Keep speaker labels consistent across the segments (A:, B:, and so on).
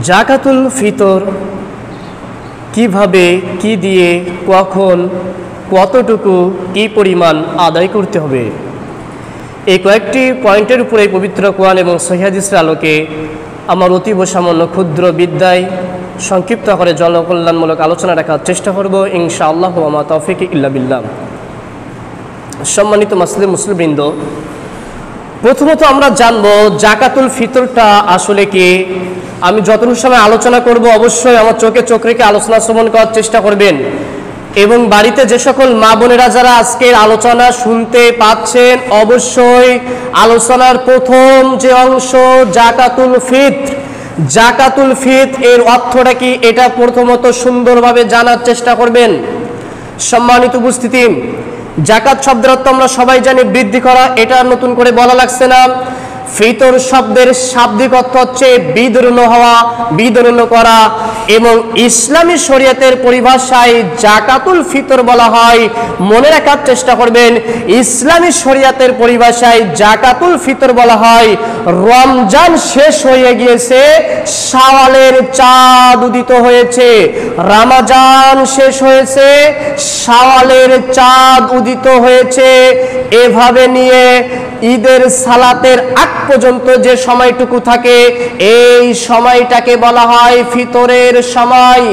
A: জাকাতুল ফিতর কিভাবে, কি দিয়ে, কখন, কতটুকু, কি পরিমাণ আদায় করতে হবে, এই কয়েকটি পয়েন্টের উপরে পবিত্র কোরআন এবং সহিহ হাদিসের আলোকে আমার অতীব সামান্য ক্ষুদ্র বিদ্যায় সংক্ষিপ্ত করে জনকল্যাণমূলক আলোচনা রাখার চেষ্টা করব ইনশাআল্লাহ। ওয়া মা তাওফীক ইল্লা বিল্লাহ। সম্মানিত মুসলিমবৃন্দ, প্রথমত আমরা জানব জাকাতুল ফিতরটা আসলে কি। আমি যতটুকু সময় আলোচনা করব অবশ্যই আমার চোখে চোখ রেখে আলোচনা শ্রবণ করার চেষ্টা করবেন, এবং বাড়িতে যে সকল মা বোনেরা যারা আজকের আলোচনা শুনতে পাচ্ছেন অবশ্যই আলোচনার প্রথম যে অংশ জাকাতুল ফিতর এর অর্থটা কি এটা প্রথমত সুন্দরভাবে জানার চেষ্টা করবেন। সম্মানিত উপস্থিতি, জাকাত শব্দের অর্থ আমরা সবাই জানি বৃদ্ধি করা, এটা নতুন করে বলা লাগছে না। ফিতর শব্দের শাব্দিক অর্থ হচ্ছে বিদরুন হওয়া, বিদরুন করা, এবং ইসলামী শরীয়তের পরিভাষায় জাকাতুল ফিতর বলা হয়। মনে রাখার চেষ্টা করবেন, ইসলামী শরীয়তের পরিভাষায় জাকাতুল ফিতর বলা হয় রমজান শেষ হয়ে গিয়েছে, শাওয়ালের চাঁদ উদিত হয়েছে, রমজান শেষ হয়েছে, শাওয়ালের চাঁদ উদিত হয়েছে, এভাবে নিয়ে ঈদের সালাতের আগ পর্যন্ত যে সময়টুকু থাকে এই সময়টাকে বলা হয় ফিতরের সময়।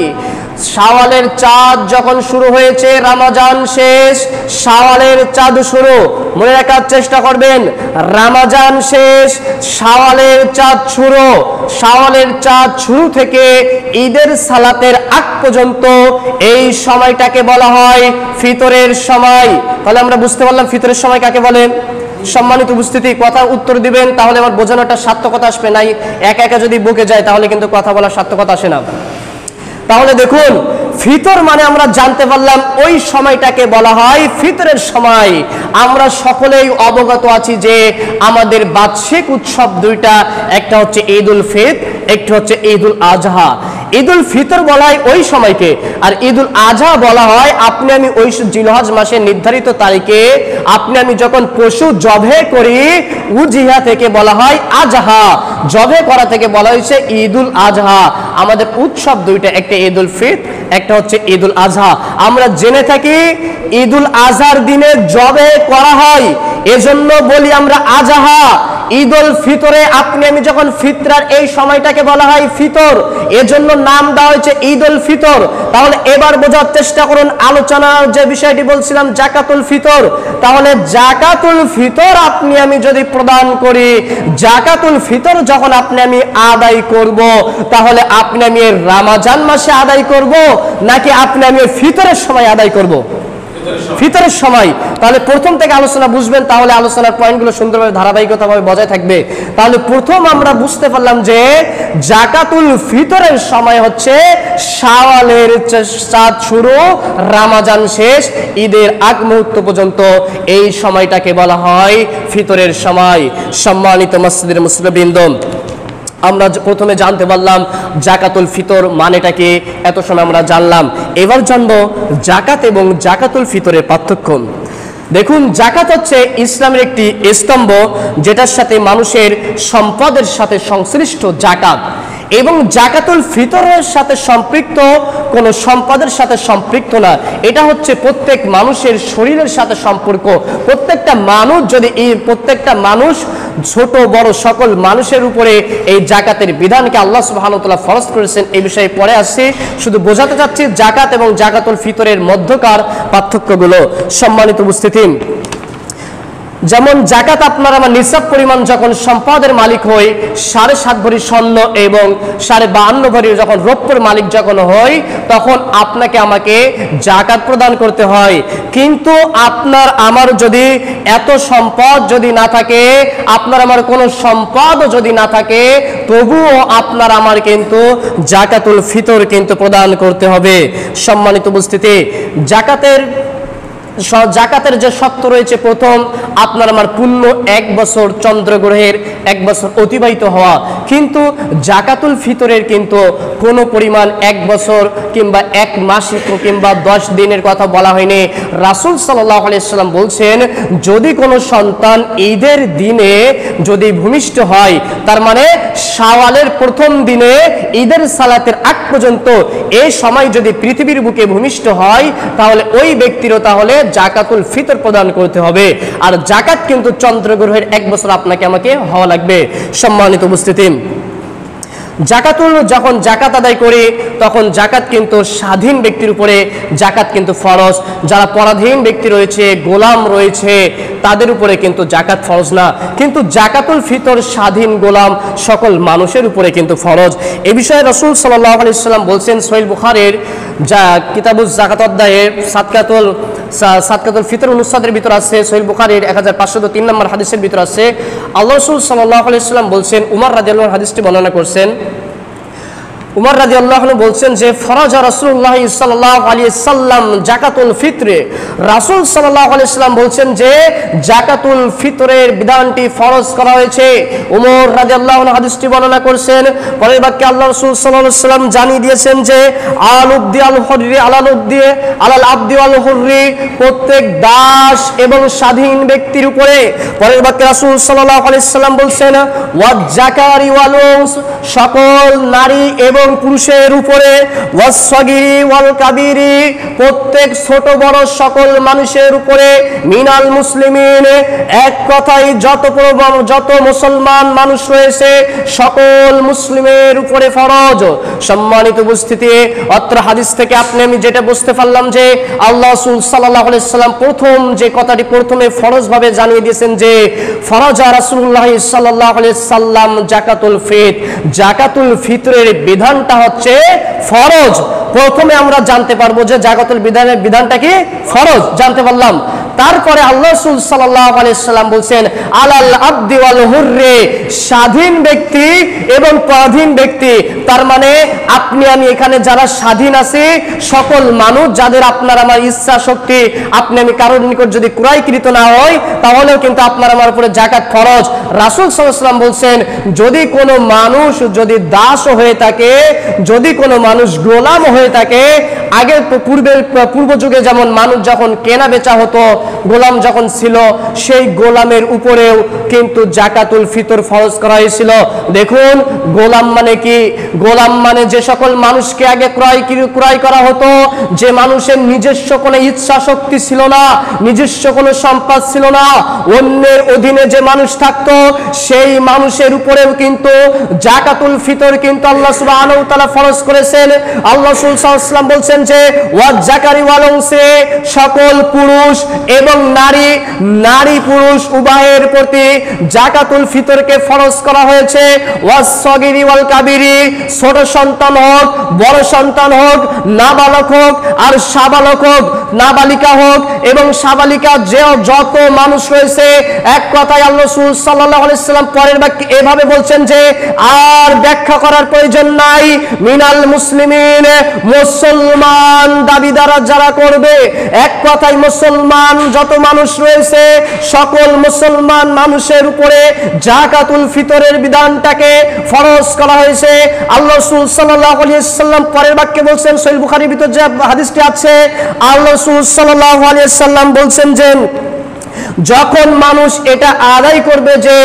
A: শাওয়ালের চাঁদ যখন শুরু হয়েছে, রমজান শেষ, শাওয়ালের চাঁদ শুরু। মনে রাখার চেষ্টা করবেন, রমজান শেষ, শাওয়ালের চাঁদ শুরু। শাওয়ালের চাঁদ শুরু থেকে ঈদের সালাতের আগ পর্যন্ত এই সময়টাকে বলা হয় ফিতরের সময়। তাহলে আমরা বুঝতে পারলাম ফিতরের সময় কাকে বলে। সম্মানিত উপস্থিতি, কথা উত্তর দিবেন, তাহলে আমার বোঝানোটা সার্থকতা আসবে। নাই একা একা যদি বকে যায় তাহলে কিন্তু কথা বলার সার্থকতা আসে না। তাহলে দেখুন, ফিতর মানে আমরা জানতে পারলাম ওই সময়টাকে বলা হয় ফিতরের সময়। আমরা সকলেই অবগত আছি যে আমাদের বার্ষিক উৎসব দুইটা, একটা হচ্ছে ঈদুল ফিতর, একটা হচ্ছে ঈদুল আজহা। ঈদুল ফিতর বলা হয় ওই সময়কে, আর ঈদুল আজহা বলা হয় আপনি আমি ওই জিলহজ মাসের নির্ধারিত তারিখে আপনি আমি যখন পশু জবে করি, উজিহা থেকে বলা হয় আজহা, জবে করা থেকে বলা হয়েছে ঈদুল আজহা। আমাদের উৎসব দুইটা, একটা ঈদুল ফিতর, একটা হচ্ছে ঈদুল আজহা। আমরা জেনে থাকি ঈদুল আজহার দিনে জবে করা হয়, এজন্য বলি আমরা আজহা। ঈদুল ফিতরে আপনি আমি যখন ফিতরার এই সময়টাকে বলা হয় ফিতর, এজন্য নাম দেওয়া হয়েছে ঈদুল ফিতর। তাহলে এবার বোঝার চেষ্টা করুন আলোচনার যে বিষয়টি বলছিলাম জাকাতুল ফিতর। তাহলে জাকাতুল ফিতর আপনি আমি যদি প্রদান করি, জাকাতুল ফিতর যখন আপনি আমি আদায় করব, তাহলে আপনি আমি রমজান মাসে আদায় করব নাকি আপনি আমি ফিতরের সময় আদায় করব? ফিতরের সময়। তাহলে প্রথম থেকে আলোচনা বুঝবেন, তাহলে আলোচনার পয়েন্টগুলো সুন্দরভাবে ধারাবাহিকতাভাবে বজায় থাকবে। তাহলে প্রথম আমরা বুঝতে পারলাম যে জাকাতুল ফিতরের সময় হচ্ছে শাওয়ালের চাঁদ শুরু, রমজান শেষ, ঈদের আগ মুহূর্ত পর্যন্ত এই সময়টাকে বলা হয় ফিতরের সময়। সম্মানিত মসজিদের মুসলিমবৃন্দ, আমরা প্রথমে জানতে পারলাম জাকাতুল ফিতর মানেটা কি, এত সময় আমরা জানলাম। এবার জানবো জাকাত এবং জাকাতুল ফিতরের পার্থক্য। দেখুন, জাকাত হচ্ছে ইসলামের একটি স্তম্ভ, যেটার সাথে মানুষের সম্পদের সাথে সংশ্লিষ্ট জাকাত, এবং জাকাতুল ফিতরের সাথে সম্পৃক্ত কোন সম্পদের সাথে সম্পৃক্ত না। এটা হচ্ছে প্রত্যেক মানুষের শরীরের সাথে সম্পর্ক। প্রত্যেকটা মানুষ যদি প্রত্যেকটা মানুষ ছোট বড় সকল মানুষের উপরে এই জাকাতের বিধানকে আল্লাহ সুবহানাহু ওয়া তাআলা ফরজ করেছেন, এই বিষয়ে পরে আসছি। শুধু বোঝাতে চাচ্ছি জাকাত এবং জাকাতুল ফিতরের মধ্যকার পার্থক্যগুলো। সম্মানিত উপস্থিতি, যেমন জাকাত আপনার আমার নিসাব পরিমাণ যখন সম্পদের মালিক হই, 7.5 ভরি স্বর্ণ এবং 52.5 ভরি যখন রৌপ্যের মালিক যখন হই, তখন আপনাকে আমাকে জাকাত প্রদান করতে হয়। কিন্তু আপনার আমার যদি এত সম্পদ যদি না থাকে, আপনার আমার কোনো সম্পদ যদি না থাকে, তবুও আপনার আমার কিন্তু জাকাতুল ফিতর কিন্তু প্রদান করতে হবে। সম্মানিত উপস্থিতি, জাকাতের জাকাতের যে শর্ত রয়েছে, প্রথম আপনার আমার পূর্ণ 1 বছর চন্দ্রগ্রহের 1 বছর অতিবাহিত হওয়া। কিন্তু জাকাতুল ফিতরের কিন্তু কোনো পরিমাণ 1 বছর কিংবা 1 মাস কিংবা 10 দিনের কথা বলা হয়নি। রাসূল সাল্লাল্লাহু আলাইহি সাল্লাম বলছেন, যদি কোনো সন্তান ঈদের দিনে যদি ভূমিষ্ঠ হয়, তার মানে শাওয়ালের প্রথম দিনে ঈদের সালাতের আগ পর্যন্ত এই সময় যদি পৃথিবীর বুকে ভূমিষ্ঠ হয়, তাহলে ওই ব্যক্তিরও তাহলে জাকাতুল ফিতর প্রদান করতে হবে। আর জাকাত কিন্তু চন্দ্রগ্রহের 1 বছর আপনাকে আমাকে হওয়া লাগবে। সম্মানিত উপস্থিতি, যখন জাকাত আদায় করি তখন জাকাত কিন্তু স্বাধীন ব্যক্তির উপরে জাকাত কিন্তু ফরজ। যারা পরাধীন ব্যক্তি রয়েছে, গোলাম রয়েছে, তাদের উপরে কিন্তু জাকাত ফরজ না। কিন্তু জাকাতুল ফিতর স্বাধীন গোলাম সকল মানুষের উপরে কিন্তু ফরজ। এই বিষয়ে রাসূল সাল্লাল্লাহু আলাইহি সাল্লাম বলছেন, সহিহ বুখারীর কিতাবুজ যাকাত অধ্যায়ে সাদকাতুল ফিতর অনুচ্ছেদের ভিতর আছে, সহিহ বুখারীর 1503 নম্বর হাদিসের ভিতর আছে, আল্লাহ রাসূল সাল্লাল্লাহু আলাইহি সাল্লাম বলছেন, উমর রাদিয়াল্লাহু আনহু হাদিসটি বর্ণনা করছেন। উমর রাদিয়াল্লাহু আনহু বলছেন যে, ফরজা রাসূলুল্লাহ সাল্লাল্লাহু আলাইহি সাল্লাম জাকাতুল ফিতরে, রাসূল সাল্লাল্লাহু আলাইহি সাল্লাম বলছেন যে জাকাতুল ফিতরের বিধানটি ফরজ করা হয়েছে। উমর রাদিয়াল্লাহু আনহু হাদিসটি বর্ণনা করেছেন। পরের বাক্যে আল্লাহ রাসূল সাল্লাল্লাহু আলাইহি সাল্লাম জানিয়ে দিয়েছেন যে আল-উবদি আল-হুররি আলাল আবদি আল হুররি, প্রত্যেক দাস এবং স্বাধীন ব্যক্তির উপরে। পরের বাক্যে রাসূল সাল্লাল্লাহু আলাইহি সাল্লাম বলছেন, ওয়াজ যাকারি ওয়াল উনস, সকল নারী এবং পুরুষের উপরে, ওয়াস সাগীরি ওয়াল কাবীরি, প্রত্যেক ছোট বড় সকল মানুষের উপরে, মিনাল মুসলিমিন, এক কথায় যত মুসলমান মানুষ রয়েছে সকল মুসলিমের উপরে ফরজ। সম্মানিত উপস্থিতি, অত্র হাদিস থেকে আমি যেটা বুঝতে পারলাম যে আল্লাহ রাসূল সাল্লাল্লাহু আলাইহি সাল্লাম প্রথম যে কথাটি প্রথমে ফরজ ভাবে জানিয়ে দিয়েছেন যে ফরজা রাসূলুল্লাহ সাল্লাল্লাহু আলাইহি সাল্লাম জাকাতুল ফিতরের বিধানটা হচ্ছে ফরজ। প্রথমে আমরা জানতে পারবো যে জাকাতুল বিধানটা কি ফরজ, জানতে পারলাম। তারপরে আল্লাহ রাসূল সাল্লাল্লাহু আলাইহি সাল্লাম বলছেন, আলাল আবদি ওয়াল হুররি, স্বাধীন ব্যক্তি এবং পরাধীন ব্যক্তি। তার মানে আপনি আমি এখানে যারা স্বাধীন আছি, সকল মানুষ যাদের আপনার আমার ইচ্ছা শক্তি, আপনি আমি কারোর নিকট যদি ক্রয়কৃত না হয়, তাহলেও কিন্তু আপনার আমার উপরে জাকাত ফরজ। রাসূল সাল্লাল্লাহু আলাইহি সাল্লাম বলছেন, যদি কোনো মানুষ যদি দাস হয়ে থাকে, যদি কোনো মানুষ গোলাম হয়ে থাকে, আগে পূর্ব যুগে যেমন মানুষ যখন কেনা বেচা হতো, গোলাম যখন ছিল, সেই গোলামের উপরেও কিন্তু জাকাতুল ফিতর ফরজ করা হয়েছিল। দেখুন, গোলাম মানে কি? গোলাম মানে যে সকল মানুষকে আগে ক্রয় করা হতো, যে মানুষের নিজস্ব কোনো ইচ্ছা শক্তি ছিল না, নিজস্ব কোনো সম্পদ ছিল না, অন্যের অধীনে যে মানুষ থাকতো, সেই মানুষের উপরেও কিন্তু জাকাতুল ফিতর কিন্তু আল্লাহ সুবহানাহু ওয়া তাআলা ফরজ করেছেন। আল্লাহ রাসূল সাল্লাল্লাহু আলাইহি ওয়াসাল্লাম বলছেন যে ওয়াজ যাকারি ওয়াল উনসি, সকল পুরুষ এবং নারী পুরুষ উভয়ের প্রতি জাকাতুল ফিতরকে ফরজ করা হয়েছে। ওয়াস সাগীরি ওয়াল কাবীরি, ছোট সন্তান হোক, বড় সন্তান হোক, নাবালক হোক আর সাবালক হোক, নাবালিকা হোক এবং সাবালিকা, যে যত মানুষ রয়েছে, এক কথায় আল্লাহ রাসূল সাল্লাল্লাহু আলাইহি সাল্লাম পরের বাক্যে এভাবে বলছেন যে আর ব্যাখ্যা করার প্রয়োজন নাই, মিনাল মুসলিমিন, মুসলমান দাবিদারা যারা করবে, এক কথায় মুসলমান যত মানুষ রয়েছে সকল মুসলমান মানুষের উপরে জাকাতুল ফিতরের বিধানটাকে ফরজ করা হয়েছে। আল্লাহ রাসূল সাল্লাল্লাহু আলাইহি সাল্লাম পরের বাক্যে বলছেন, সহিহ বুখারীর ভিতর যে হাদিসটি আছে, আল্লাহ রাসূল সাল্লাল্লাহু আলাইহি সাল্লাম বলছেন যে যখন মানুষ এটা আদায় করবে যে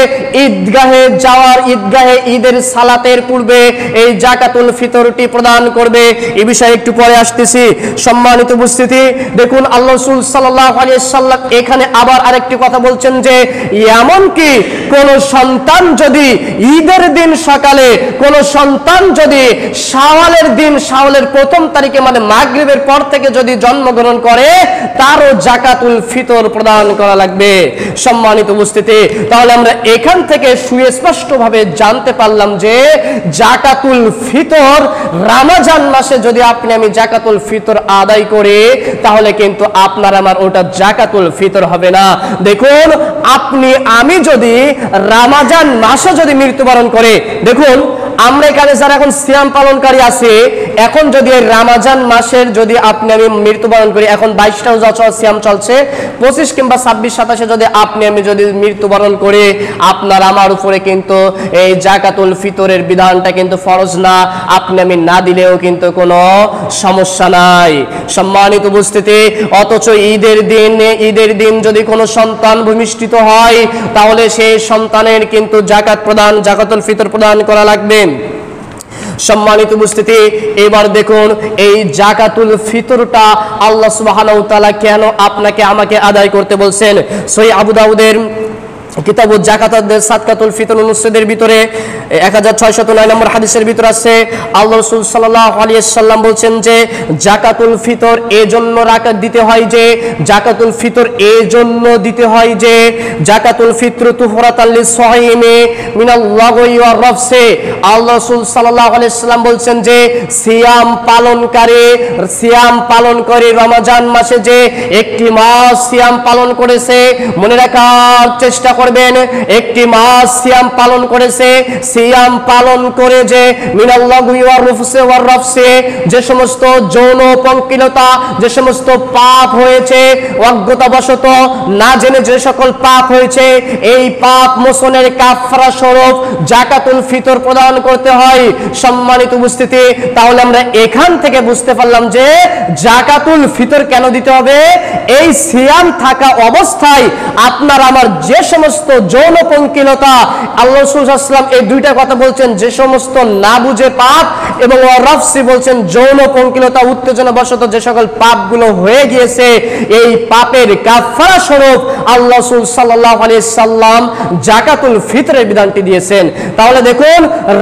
A: ঈদগাহে ঈদের সালাতের পূর্বে এই জাকাতুল ফিতরটি প্রদান করবে, এই বিষয়ে একটু পরে আসতেছি। সম্মানিত উপস্থিতি, দেখুন আল্লাহ রাসূল সাল্লাল্লাহু আলাইহি সাল্লাম এখানে আবার আরেকটি কথা বলছেন যে এমন কি কোন সন্তান যদি ঈদের দিন সকালে, কোন সন্তান যদি শাওয়ালের প্রথম তারিখে মানে মাগরিবের পর থেকে যদি জন্মগ্রহণ করে, তারও জাকাতুল ফিতর প্রদান করা লাগবে। সম্মানিত উপস্থিতি, তাহলে আমরা এখান থেকে সুস্পষ্টভাবে জানতে পারলাম যে জাকাতুল ফিতর রমজান মাসে যদি আপনি আমি জাকাতুল ফিতর আদায় করি, তাহলে কিন্তু আপনার আমার ওটা জাকাতুল ফিতর হবে না। দেখুন, আপনি আমি যদি রমজান মাসে যদি মৃত্যুবরণ করে, দেখুন আমরা এখানে যারা এখন সিয়াম পালনকারী আছে, এখন যদি রমজান মাসের যদি আপনি আমি মৃত্যুবরণ করি, এখন 22টা রোজা সিয়াম চলছে, 25 কিংবা 26 27 যদি আপনি আমি যদি মৃত্যুবরণ করে, আপনার আমার উপরে কিন্তু এই যাকাতুল ফিতরের বিধানটা কিন্তু ফরজ না, আপনি আমি না দিলেও কিন্তু কোনো সমস্যা নাই। সম্মানিত উপস্থিতি, অথচ ঈদের দিন যদি কোনো সন্তান ভূমিষ্ঠিত হয়, তাহলে সেই সন্তানের কিন্তু যাকাতুল ফিতর প্রদান করা লাগবে। সম্মানিত উপস্থিতি, এবার দেখুন এই যাকাতুল ফিতরটা আল্লাহ সুবহানাহু ওয়া তাআলা কেন আপনাকে আমাকে আদায় করতে বলছেন? সহিহ আবু দাউদের কিতাবু সাদকাতুল ফিতর অনুচ্ছেদের ভিতরে 1609 নম্বর হাদিসের ভিতরে আছে, আল্লাহ রাসূল সাল্লাল্লাহু আলাইহি সাল্লাম বলছেন যে যাকাতুল ফিতর এজন্য দিতে হয় যে যাকাতুল ফিতর এজন্য দিতে হয় যে যাকাতুল ফিতর তুহরাতাল লিস-সাইমি মিনাল লাগwi ওয়ার রাফসি। আল্লাহ রাসূল সাল্লাল্লাহু আলাইহি সাল্লাম বলছেন যে সিয়াম পালন করে রমজান মাসে যে একটি মাস সিয়াম পালন করেছে, মনে রাখার চেষ্টা করবেন, একটি মাস সিয়াম পালন করেছে, সিয়াম পালন করে যে মিনাল লাগwi ওয়ার রাফসি, যে সমস্ত যৌন পঙ্কিলতা, যে সমস্ত পাপ হয়েছে অজ্ঞতাবশত না জেনে যে সকল পাপ হয়েছে, এই পাপ মোচনের কাফারা স্বরূপ যাকাতুল ফিতর প্রদান করতে হয়। সম্মানিত উপস্থিতি, তাহলে আমরা এখান থেকে বুঝতে পারলাম যে যাকাতুল ফিতর কেন দিতে হবে। এই সিয়াম থাকা অবস্থায় আপনার আমার যে সমস্ত যৌন পঙ্কিলতা, আল্লাহ রাসূল সাল্লাল্লাহু আলাইহি ওয়াসাল্লাম এই দুইটা কথা বলছেন, যে সমস্ত না বুঝে পাপ, এবং রাফসি বলছেন যৌন পঙ্কিলতা উত্তেজনা বশত যে সকল পাপগুলো হয়ে গিয়েছে, এই পাপের কাফারা স্বরূপ আল্লাহ রাসূল সাল্লাল্লাহু আলাইহি সাল্লাম যাকাতুল ফিতরের বিধানটি দিয়েছেন। তাহলে দেখুন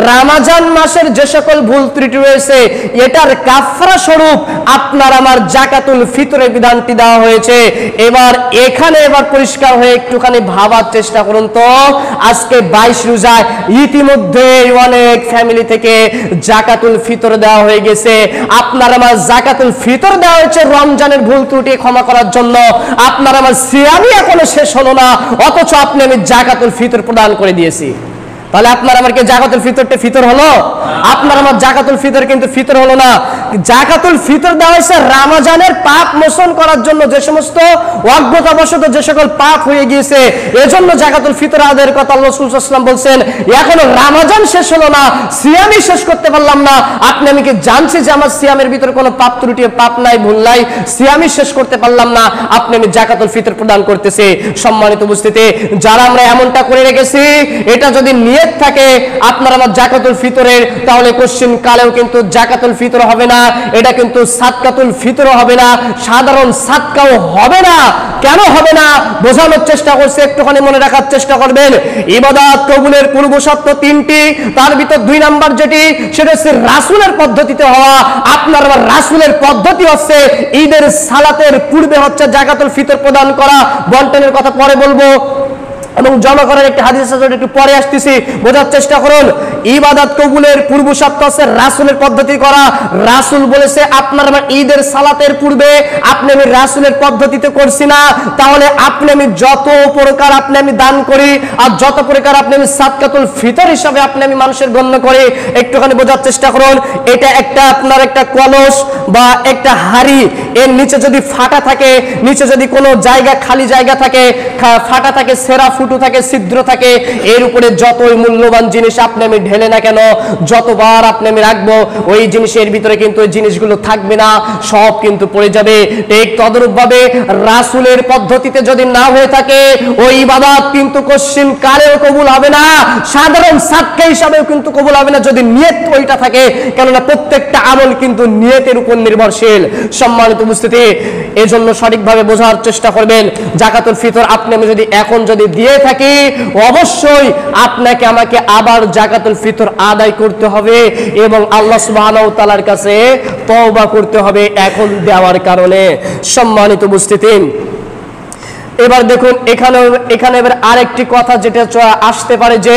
A: রমজান মাসের যে সকল ভুল ত্রুটি রয়েছে, এটার কাফারা স্বরূপ আপনার আমার যাকাতুল ফিতরের বিধানটি দেওয়া হয়েছে। এবার পরিষ্কার হয়ে একটুখানি ভাবার চেষ্টা করুন তো, আজকে 22 রোজায় ইতিমধ্যে অনেক ফ্যামিলি থেকে যাকাতুল ফিতর দেওয়া হয়ে গেছে। আপনার আমার যাকাতুল ফিতর দেওয়া হয়েছে রমজানের ভুল ত্রুটি ক্ষমা করার জন্য, আপনার আমার সিয়ামই এখনো শেষ হলো না, অথচ আপনি আমি যাকাতুল ফিতর প্রদান করে দিয়েছি। তাহলে আপনার আমার কি যাকাতুল ফিতরটা ফিতর হলো? আপনার আমার যাকাতুল ফিতর কিন্তু ফিতর হলো না। যাকাতুল ফিতর দেওয়া হয়েছে রমজানের পাপ মোচন করার জন্য, যে সমস্ত অজ্ঞতাবশত যে সকল পাপ হয়ে গিয়েছে, এজন্য যাকাতুল ফিতর আদায়ের কথা আল্লাহ রাসূল সাল্লাল্লাহু আলাইহি ওয়াসাল্লাম বলছেন। এখনো রমজান শেষ হলো না, সিয়ামই শেষ করতে পারলাম না, আপনি আমি কি জানছি যে আমার সিয়ামের ভিতরে কোনো পাপ ত্রুটি পাপ নাই, ভুল নাই, সিয়ামই শেষ করতে পারলাম না, আপনি আমি যাকাতুল ফিতর প্রদান করতেছি। সম্মানিত উপস্থিতি, যারা আমরা এমনটা করে রেখেছি, এটা যদি নিয়ত থাকে আপনার আমার যাকাতুল ফিতরের, তাহলে কোশ্চিন কালেও কিন্তু যাকাতুল ফিতর হবে না, এটা কিন্তু সাদকাতুল ফিতর হবে না, সাধারণ সাদকাও হবে না। কেন হবে না বোঝানোর চেষ্টা করছে, একটুখানি মনে রাখার চেষ্টা করবেন। ইবাদত কবুলের পূর্ব শর্ত 3টি, তার ভিতর 2 নাম্বার যেটি, সেটা হচ্ছে রাসূলের পদ্ধতিতে হওয়া। আপনার আমার রাসূলের পদ্ধতি হচ্ছে ঈদের সালাতের পূর্বে হচ্ছে যাকাতুল ফিতর প্রদান করা। বন্টনের কথা পরে বলবো, এবং জমা করার একটা হাদিস আছে, একটু পরে আসতেছি, বোঝার চেষ্টা করুন। ইবাদত কবুলের পূর্ব শর্ত আছে রাসূলের পদ্ধতি করা। রাসূল বলেছে আপনার আমার ঈদের সালাতের পূর্বে আপনি আমি রাসূলের পদ্ধতিতে করছি না, তাহলে আপনি আমি যত প্রকার আপনি আমি দান করি, আর যত প্রকার আপনি আমি সাদকাতুল ফিতর হিসাবে আপনি আমি মানুষের গণ্য করি। একটুখানি বোঝার চেষ্টা করুন। এটা একটা আপনার একটা কলস বা একটা হাড়ি, এর নিচে যদি ফাটা থাকে, নিচে যদি কোনো জায়গা খালি জায়গা থাকে, ফাটা থাকে, সেরা ফুটো থাকে, ছিদ্র থাকে, এর উপরে যতই মূল্যবান জিনিস আপনি আমি ঢেলে না কেন, যতবার আপনি আমি রাখবো, ওই জিনিসের ভিতরে কিন্তু ওই জিনিসগুলো থাকবে না, সব কিন্তু পড়ে যাবে। ঠিক তদরূপ ভাবে রাসূলের পদ্ধতিতে যদি না হয়ে থাকে, ওই ইবাদত কিন্তু কোশ্চিন কালেও কবুল হবে না, সাধারণ সাদকা হিসাবেও কিন্তু কবুল হবে না, যদি নিয়ত ওইটা থাকে। কেননা প্রত্যেকটা আমল কিন্তু নিয়তের উপর নির্ভরশীল। সম্মানিত উপস্থিতি, এজন্য সঠিকভাবে বোঝার চেষ্টা করবেন। যাকাতুল ফিতর আপনি আমি যদি এখন যদি দিয়ে থাকি, অবশ্যই আপনাকে আমাকে আবার যাকাতুল ফিতর আদায় করতে হবে এবং আল্লাহ সুবহানাহু ওয়া তাআলার কাছে তওবা করতে হবে এখন দেওয়ার কারণে। সম্মানিত উপস্থিতি, এবার দেখুন এখানে এবার আরেকটি কথা যেটা আসতে পারে যে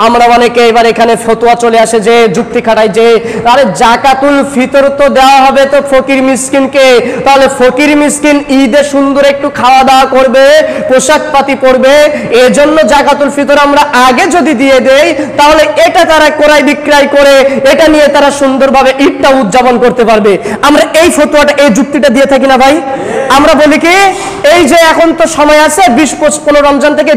A: আমরা অনেকে এবার এখানে ফতোয়া চলে আসে যে যুক্তি খাটাই যে আরে জাকাতুল ফিতর তো দেওয়া হবে তো ফকির মিসকিনকে, তাহলে ফকির মিসকিন ঈদে সুন্দর একটু খাওয়া দাওয়া করবে, পোশাক পাতি পরবে, এজন্য জাকাতুল ফিতর আমরা আগে যদি দিয়ে দেই তাহলে এটা তারা ক্রয় বিক্রয় করে এটা নিয়ে তারা সুন্দরভাবে ঈদটা উদযাপন করতে পারবে। আমরা এই ফতোয়াটা এই যুক্তিটা দিয়ে থাকি না ভাই? আমরা বলি কি এই যে এখন তো সময় আছে 20-15 রমজান থেকে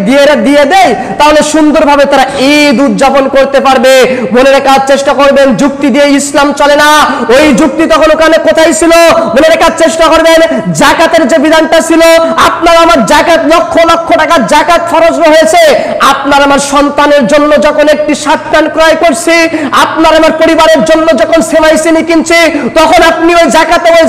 A: দিয়ে দেয় তাহলে সুন্দরভাবে তারা ঈদ উদযাপন করতে পারবে। মনে রাখার চেষ্টা করবেন যুক্তি দিয়ে ইসলাম চলে না। ওই যুক্তি তখন ওখানে কোথায় ছিল? মনে রাখার চেষ্টা করবেন জাকাতের যে বিধানটা ছিল, আপনার আমার জাকাত লক্ষ লক্ষ টাকা জাকাত ফরজ হয়েছে, আপনার আমার সন্তানের জন্য যখন একটি শার্ট প্যান্ট ক্রয় করছি, আপনার আমার পরিবারের জন্য যখন সেমাই চিনি কিনছি, তখন আপনি ওই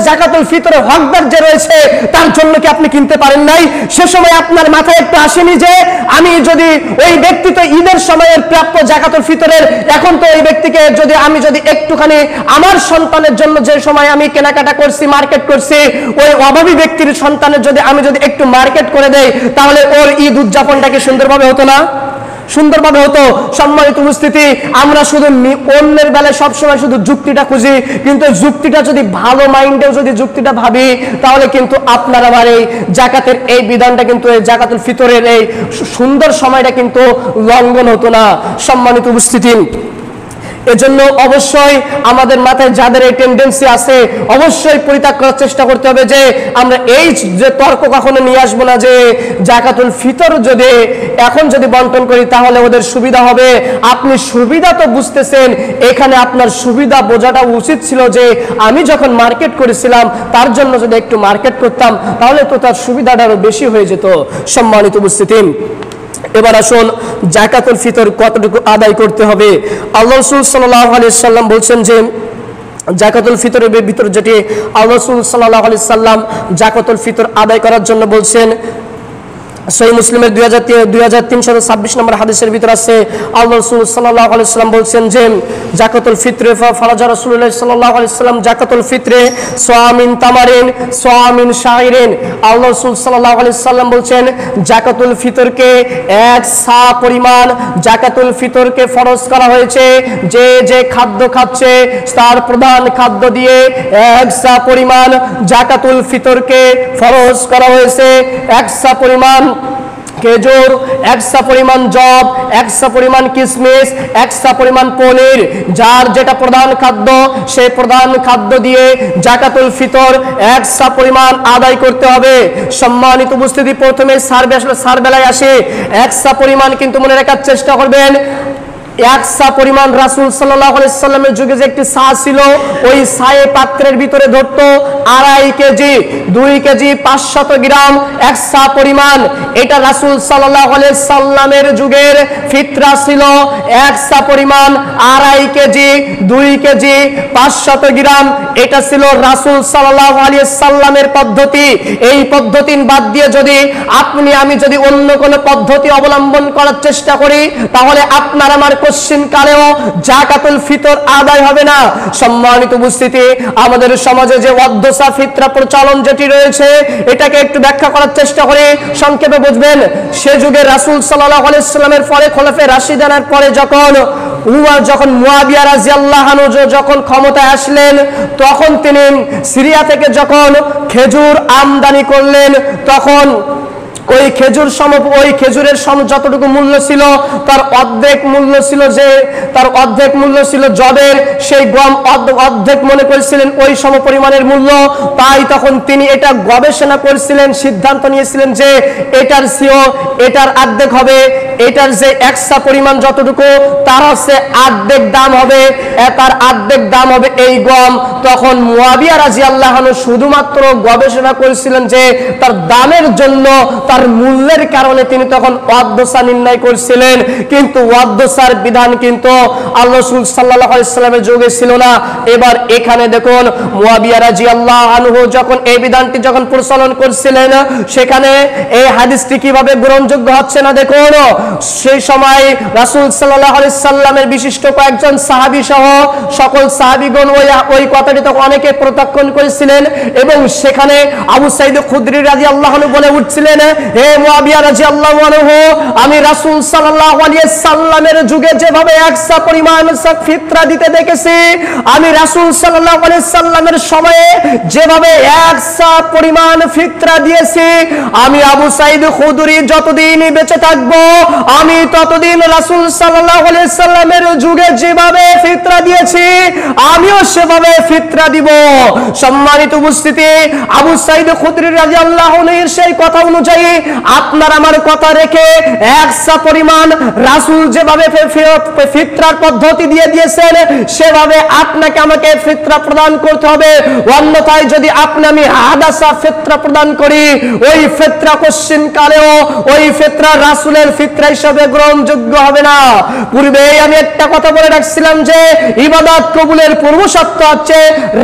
A: জাকাতুল ফিতরের হকদার যে রয়েছে তার জন্য কি আপনি কিনতে পারেন নাই? সে সময় আপনার মাথায় একটু আসেনি যে আমি যদি ওই ব্যক্তি তো ঈদের সময়ের প্রাপ্য জাকাতুল ফিতরের, এখন তো ওই ব্যক্তিকে আমি যদি একটুখানি আমার সন্তানের জন্য যে সময় আমি কেনাকাটা করছি মার্কেট করছি, ওই অভাবী ব্যক্তির সন্তানের আমি যদি একটু মার্কেট করে দেই তাহলে ওর ঈদ উদযাপনটাকে সুন্দরভাবে হতো না? সুন্দরভাবে হতো। সম্মানিত উপস্থিতি, আমরা শুধু অন্যের বেলায় সবসময় শুধু যুক্তিটা খুঁজি, কিন্তু যুক্তিটা যদি ভালো মাইন্ডেও যদি যুক্তিটা ভাবি তাহলে কিন্তু আপনার আমার এই জাকাতের এই বিধানটা কিন্তু এই জাকাতুল ফিতরের এই সুন্দর সময়টা কিন্তু লঙ্ঘন হতো না। সম্মানিত উপস্থিতি, এজন্য অবশ্যই আমাদের মাথায় যাদের এই টেন্ডেন্সি আছে অবশ্যই পরিত্যাগ করার চেষ্টা করতে হবে যে আমরা এই যে তর্ক কখনো নিয়ে আসবো না যে জাকাতুল ফিতর যদি এখন যদি বন্টন করি তাহলে ওদের সুবিধা হবে। আপনি সুবিধা তো বুঝতেছেন, এখানে আপনার সুবিধা বোঝাটা উচিত ছিল যে আমি যখন মার্কেট করেছিলাম তার জন্য যদি একটু মার্কেট করতাম তাহলে তো তার সুবিধাটা আরো বেশি হয়ে যেত। সম্মানিত উপস্থিতি, এবার আসুন জাকাতুল ফিতর কতটুকু আদায় করতে হবে। আল্লাহ রাসূল সাল্লাল্লাহু আলাইহি সাল্লাম বলছেন যে জাকাতুল ফিতরের ভিতর যেটি আল্লাহ রাসূল সাল্লাল্লাহু আলাইহি সাল্লাম জাকাতুল ফিতর আদায় করার জন্য বলছেন, সহিহ মুসলিমের 2326 নম্বর হাদিসের ভিতর আছে আল্লাহ রাসূল সাল্লাল্লাহু আলাইহি সাল্লাম বলছেন যে জাকাতুল ফিতরে ফারাজা রাসূলুল্লাহ সাল্লাল্লাহু আলাইহি সাল্লাম জাকাতুল ফিতরে সামিন তামারিন সামিন শাইরিন। আল্লাহ রাসূল সাল্লাল্লাহু আলাইহি সাল্লাম বলছেন জাকাতুল ফিতরকে এক সা পরিমাণ জাকাতুল ফিতরকে ফরজ করা হয়েছে। যে যে খাদ্য খাচ্ছে তার প্রধান খাদ্য দিয়ে এক সা পরিমাণ জাকাতুল ফিতরকে ফরজ করা হয়েছে। এক সা পরিমাণ খেজুর, একশা পরিমাণ জব, একশা পরিমাণ কিশমিশ, একশা পরিমাণ পনির, যার যেটা প্রধান খাদ্য সেই প্রধান খাদ্য দিয়ে জাকাতুল ফিতর একশা পরিমাণ আদায় করতে হবে। সম্মানিত উপস্থিতি, প্রথমে সার বেলায় আসে একশা পরিমাণ কিন্তু মনে রাখার চেষ্টা করবেন। এক সা পরিমাণ রাসূল সাল্লাল্লাহু আলাইহি সাল্লামের যুগে যে একটি সা ছিল, ওই সায়ে পাত্রের ভিতরে ধরতো 2.5 কেজি, 2 কেজি 500 গ্রাম এক সা পরিমাণ। এটা রাসূল সাল্লাল্লাহু আলাইহি সাল্লামের যুগের ফিতরা ছিল। এক সা পরিমাণ 2.5 কেজি, 2 কেজি 500 গ্রাম, এটা ছিল রাসূল সাল্লাল্লাহু আলাইহি সাল্লামের পদ্ধতি। এই পদ্ধতি বাদ দিয়ে যদি আমি যদি অন্য কোনো পদ্ধতি অবলম্বন করার চেষ্টা করি তাহলে আপনার আমার কোশ্চিন কালেও জাকাতুল ফিতর আদায় হবে না। সম্মানিত উপস্থিতি, আমাদের সমাজে যে ওয়াদ্দসা ফিতরা প্রচলন যেটি রয়েছে এটাকে একটু ব্যাখ্যা করার চেষ্টা করে সংক্ষেপে বুঝবেন। সে যুগে রাসূল সাল্লাল্লাহু আলাইহি সাল্লামের পরে খলিফা রাশিদানের পরে যখন মুয়াবিয়া রাদিয়াল্লাহু আনহু যখন ক্ষমতায় আসলেন তখন তিনি সিরিয়া থেকে যখন খেজুর আমদানি করলেন তখন ওই খেজুরের যতটুকু মূল্য ছিল তার অর্ধেক মূল্য ছিল জবের, সেই গম অর্ধেক মনে করেছিলেন ওই সম পরিমাণের মূল্য। তাই তখন তিনি এটা গবেষণা করেছিলেন, সিদ্ধান্ত নিয়েছিলেন যে এটার অর্ধেক হবে, এটার যে একশা পরিমাণ যতটুকু তার হচ্ছে অর্ধেক দাম হবে, তার অর্ধেক দাম হবে এই গম। তখন মুয়াবিয়া রাদিয়াল্লাহু আনহু শুধুমাত্র গবেষণা করেছিলেন যে তার দামের জন্য, তার মূল্যের কারণে তিনি তখন ওয়াদ্দসা নির্ণয় করেছিলেন, কিন্তু ওয়াদ্দসার বিধান কিন্তু আল্লাহ রাসূল সাল্লাল্লাহু আলাইহি সাল্লামের যুগে ছিল না। এবার এখানে দেখুন মুয়াবিয়া রাদিয়াল্লাহু আনহু যখন এই বিধানটি যখন প্রচলন করছিলেন সেখানে এই হাদিসটি কিভাবে গ্রহণযোগ্য হচ্ছে না দেখুন। সেই সময় রাসূল সাল্লাল্লাহু আলাইহি সাল্লামের বিশিষ্ট কয়েকজন সাহাবী সহ সকল সাহাবীগণ ওই কথাটি তখন অনেকে প্রত্যাখ্যান করেছিলেন এবং সেখানে আবু সাঈদ খুদরি রাদিয়াল্লাহু আনহু বলে উঠছিলেন হে মুআবিয়া রাদিয়াল্লাহু আনহু, আমি রাসূল সাল্লাল্লাহু আলাইহি সাল্লামের যুগে যেভাবে একসা পরিমাণ ফিতরা দিতে দেখেছি, আমি রাসূল সাল্লাল্লাহু আলাইহি সাল্লামের সময়ে যেভাবে একসা পরিমাণ ফিতরা দিয়েছি, আমি আবু সাঈদ খুদরি যতদিন বেঁচে থাকবো আমি ততদিন রাসূল সাল্লাল্লাহু আলাইহি সাল্লামের যুগে যেভাবে ফিতরা দিয়েছি আমিও সেভাবে ফিতরা দিব। সম্মানিত উপস্থিতি, আবু সাঈদ খুদরি রাদিয়াল্লাহু আনহুর সেই কথা অনুযায়ী আপনার আমার কথা রেখে একসা পরিমাণ রাসূল যেভাবে ফিতরার পদ্ধতি দিয়ে দিয়েছেন সেভাবে আপনাকে আমাকে ফিতরা প্রদান করতে হবে। অন্যথায় যদি আপনি আমি হাদাসা ফিতরা প্রদান করি, ওই ফিতরা কোশ্চিন কালেও ওই ফিতরা রাসূলের ফিতরা হিসেবে গ্রহণযোগ্য হবে না। পূর্বেই আমি একটা কথা বলে রাখছিলাম যে ইবাদত কবুলের পূর্ব শর্ত হচ্ছে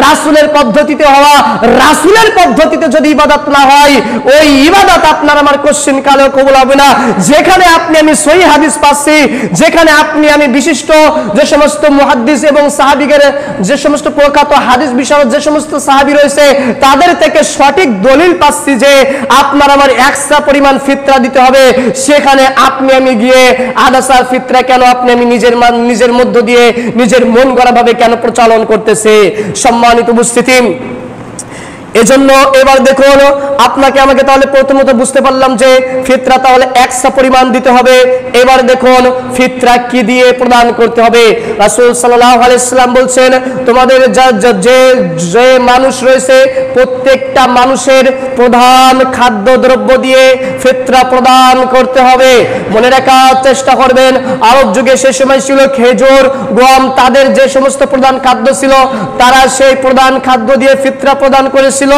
A: রাসূলের পদ্ধতিতে হওয়া। রাসূলের পদ্ধতিতে যদি ইবাদত না হয় ওই ইবাদত আপনার আমার কোশ্চিন কালেও কবুল হবে না। যেখানে আপনি আমি সহিহ হাদিস পাচ্ছি, যেখানে আপনি আমি বিশিষ্ট যে সমস্ত মুহাদ্দিস এবং সাহাবীদের যে সমস্ত প্রখ্যাত হাদিস বিষয়ক যে সমস্ত সাহাবী রয়েছে তাদের থেকে সঠিক দলিল পাচ্ছি যে আপনার আমার এক্সট্রা পরিমাণ ফিতরা দিতে হবে, সেখানে আপনি আমি গিয়ে আদাসার ফিতরা কেন আপনি আমি নিজের মধ্য দিয়ে নিজের মন গড়া ভাবে কেন প্রচলন করতেছে। সম্মানিত উপস্থিতি, এজন্য এবার দেখুন আপনাকে আমাকে তাহলে প্রথমত বুঝতে পারলাম যে ফিতরা তাহলে একসা পরিমাণ দিতে হবে। এবার দেখুন ফিতরা কি দিয়ে প্রদান করতে হবে। রাসূল সাল্লাল্লাহু আলাইহি সাল্লাম বলছেন তোমাদের যে মানুষ রয়েছে প্রত্যেকটা মানুষের প্রধান খাদ্যদ্রব্য দিয়ে ফিতরা প্রদান করতে হবে। মনে রাখার চেষ্টা করবেন আরব যুগে সে সময় ছিল খেজুর, গম, তাদের যে সমস্ত প্রধান খাদ্য ছিল তারা সেই প্রধান খাদ্য দিয়ে ফিতরা প্রদান করেছিল।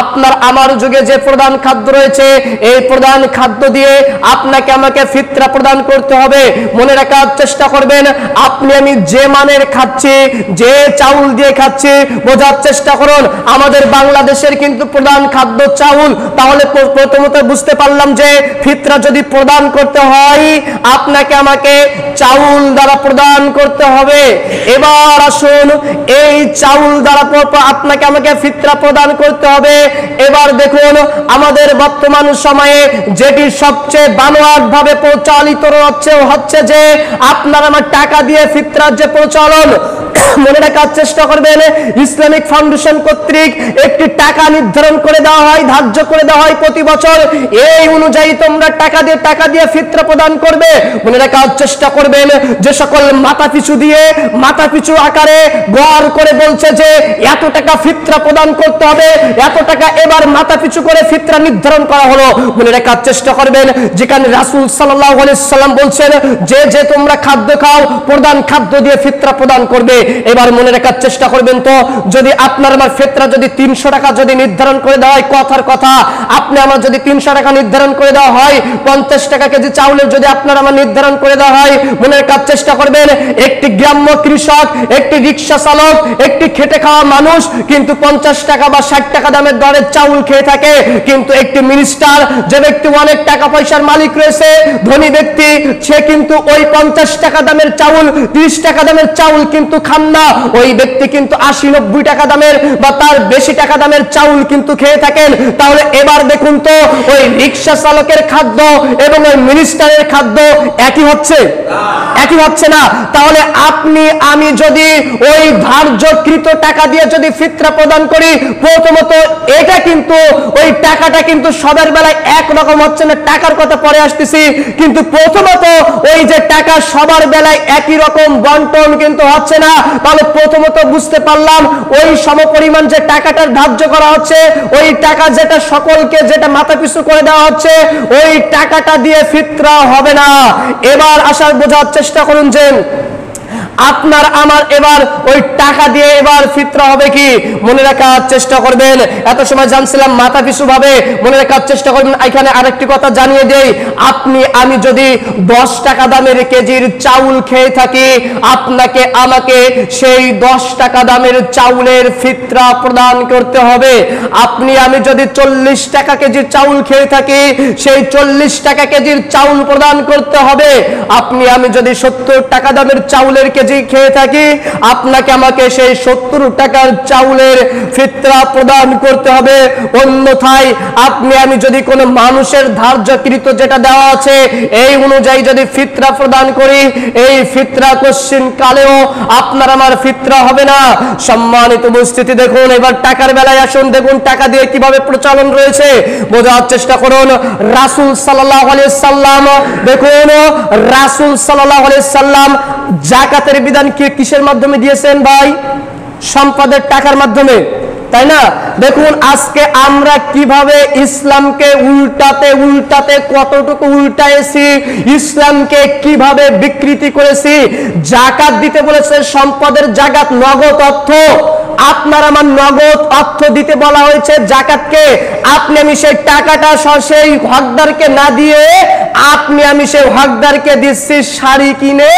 A: আপনার আমার যুগে যে প্রধান খাদ্য রয়েছে এই প্রধান খাদ্য দিয়ে আপনাকে আমাকে ফিতরা প্রদান করতে হবে। মনে রাখার চেষ্টা করবেন আপনি আমি যে মানের খাচ্ছি, যে চাউল দিয়ে খাচ্ছি, বোঝার চেষ্টা করুন আমাদের বাংলাদেশের কিন্তু প্রধান খাদ্য চাউল। তাহলে প্রথমত বুঝতে পারলাম যে ফিতরা যদি প্রদান করতে হয় আপনাকে আমাকে চাউল দ্বারা প্রদান করতে হবে। এবার আসুন এই চাউল দ্বারা আপনাকে আমাকে ফিতরা প্রদান করতে হবে। এবার দেখুন আমাদের বর্তমান সময়ে যেটি সবচেয়ে বানোয়াট ভাবে প্রচলিত হচ্ছে যে আপনার আমার টাকা দিয়ে ফিতরার যে প্রচলন। মনে রাখার চেষ্টা করবেন ইসলামিক ফাউন্ডেশন কর্তৃক একটি টাকা নির্ধারণ করে দেওয়া হয়, ধার্য করে দেওয়া হয় প্রতি বছর, এই অনুযায়ী তোমরা টাকা দিয়ে ফিতরা প্রদান করবে। মনে রাখার চেষ্টা করবেন যে সকল মাথা পিছু আকারে গড় করে বলছে যে এত টাকা ফিতরা প্রদান করতে হবে, এত টাকা এবার মাথা পিছু করে ফিতরা নির্ধারণ করা হলো। মনে রাখার চেষ্টা করবেন যেখানে রাসূল সাল্লাল্লাহু আলাইহি সাল্লাম বলছেন যে তোমরা খাদ্য খাও প্রধান খাদ্য দিয়ে ফিতরা প্রদান করবে। এবার মনে রাখার চেষ্টা করবেন তো যদি আপনার আমার ফিতরা যদি 300 টাকা যদি নির্ধারণ করে দেওয়া হয়, কথার কথা আপনি আমার যদি 300 টাকা নির্ধারণ করে দেওয়া হয়, 50 টাকা কেজি চাউলের যদি আপনার আমার নির্ধারণ করে দেওয়া হয়, মনে রাখার চেষ্টা করবেন একটি গ্রাম্য কৃষক, একটি রিক্সা চালক, একটি খেটে খাওয়া মানুষ কিন্তু 50 টাকা বা 60 টাকা দামের দরের চাউল খেয়ে থাকে, কিন্তু একটি মিনিস্টার যে ব্যক্তি অনেক টাকা পয়সার মালিক রয়েছে, ধনী ব্যক্তি, সে কিন্তু ওই 50 টাকা দামের চাউল 30 টাকা দামের চাউল কিন্তু খান না। ওই ব্যক্তি কিন্তু 80-90 টাকা দামের বা তার বেশি টাকা দামের চাউল কিন্তু খেয়ে থাকেন। তাহলে এবার দেখুন তো ওই রিক্সা চালকের খাদ্য এবং ওই মিনিস্টারের খাদ্য একই হচ্ছে না। তাহলে আপনি আমি যদি ওই ধার্যকৃত টাকা দিয়ে যদি ফিতরা প্রদান করি, প্রথমত এটা কিন্তু ওই টাকাটা কিন্তু সবার বেলায় একরকম হচ্ছে না। টাকার কথা পরে আসতেছি, কিন্তু প্রথমত ওই যে টাকা সবার বেলায় একই রকম বন্টন কিন্তু হচ্ছে না। তাহলে প্রথমত বুঝতে পারলাম ওই সমপরিমাণ যে টাকাটার ধার্য করা হচ্ছে, ওই টাকা যেটা সকলকে যেটা মাথা পিছু করে দেওয়া হচ্ছে, ওই টাকাটা দিয়ে ফিতরা হবে না। এবার আসার বোঝার চেষ্টা করুন যে আপনার আমার এবার ওই টাকা দিয়ে এবার ফিতরা হবে কি। মনে রাখার চেষ্টা করবেন এত সময় জানছিলাম মাথা পিছু ভাবে, মনে রাখার চেষ্টা করবেন। এখানে আরেকটি কথা জানিয়ে দেই, আপনি আমি যদি 10 টাকা দামের কেজির চাউল খেয়ে থাকি, আপনাকে আমাকে সেই 10 টাকা দামের চাউলের ফিতরা প্রদান করতে হবে। আপনি আমি যদি 40 টাকা কেজির চাউল খেয়ে থাকি, সেই 40 টাকা কেজির চাউল প্রদান করতে হবে। আপনি আমি যদি 70 টাকা দামের চাউলের কেজি কেজি খেয়ে থাকি, আপনাকে আমাকে সেই 70 টাকার চাউলের ফিতরা প্রদান করতে হবে। অন্যথায় আপনি আমি যদি কোনো মানুষের ধার্যকৃত যেটা দেওয়া আছে এই অনুযায়ী যদি ফিতরা প্রদান করি, এই ফিতরা কোশ্চিন কালেও আপনার আমার ফিতরা হবে না। সম্মানিত উপস্থিতি, দেখুন এবার টাকার বেলায় আসুন। দেখুন টাকা দিয়ে কিভাবে প্রচলন রয়েছে, বোঝার চেষ্টা করুন। রাসূল সাল্লাল্লাহু আলাইহি সাল্লাম, দেখুন রাসূল সাল্লাল্লাহু আলাইহি সাল্লাম যাকাতের বিধান কিসের মাধ্যমে দিয়েছেন ভাই? সম্পদের টাকার মাধ্যমে, তাই না? দেখুন আজকে আমরা কিভাবে ইসলামকে উল্টাতে উল্টাতে কতটুকু উল্টাইছি, ইসলামকে কিভাবে বিকৃতি করেছি। যাকাত দিতে বলেছে, সম্পদের যাকাত নগদ অর্থ, আপনার আমার নগদ অর্থ দিতে বলা হয়েছে যাকাতকে। আপনি আমি সেই টাকাটা সেই হকদারকে না দিয়ে আপনি আমি সেই হকদারকে দিচ্ছি শাড়ি কিনে,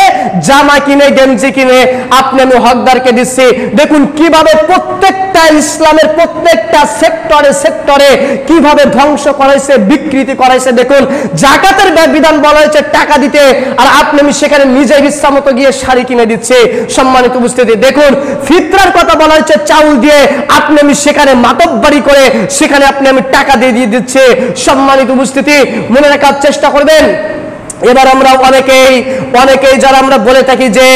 A: জামা কিনে, গেঞ্জি কিনে আপনি আমি হকদারকে দিচ্ছি। দেখুন কিভাবে প্রত্যেকটা ইসলামের প্রত্যেকটা সেক্টরে সেক্টরে কিভাবে ধ্বংস করাইছে, বিকৃতি করাইছে। দেখুন যাকাতের বিধান বলা হয়েছে টাকা দিতে, আর আপনি আমি সেখানে নিজে ইচ্ছা মতো গিয়ে শাড়ি কিনে দিচ্ছে। সম্মানিত উপস্থিতি, দেখুন ফিতরার কথা বলা হয়েছে চাউল দিয়ে, আপনি আমি সেখানে মাতব্বরি করে সেখানে আপনি আমি টাকা দিয়ে দিচ্ছে। সম্মানিত উপস্থিতি, মনে রাখার চেষ্টা করবেন। এবার আমরা অনেকেই যারা আমরা বলে থাকি যে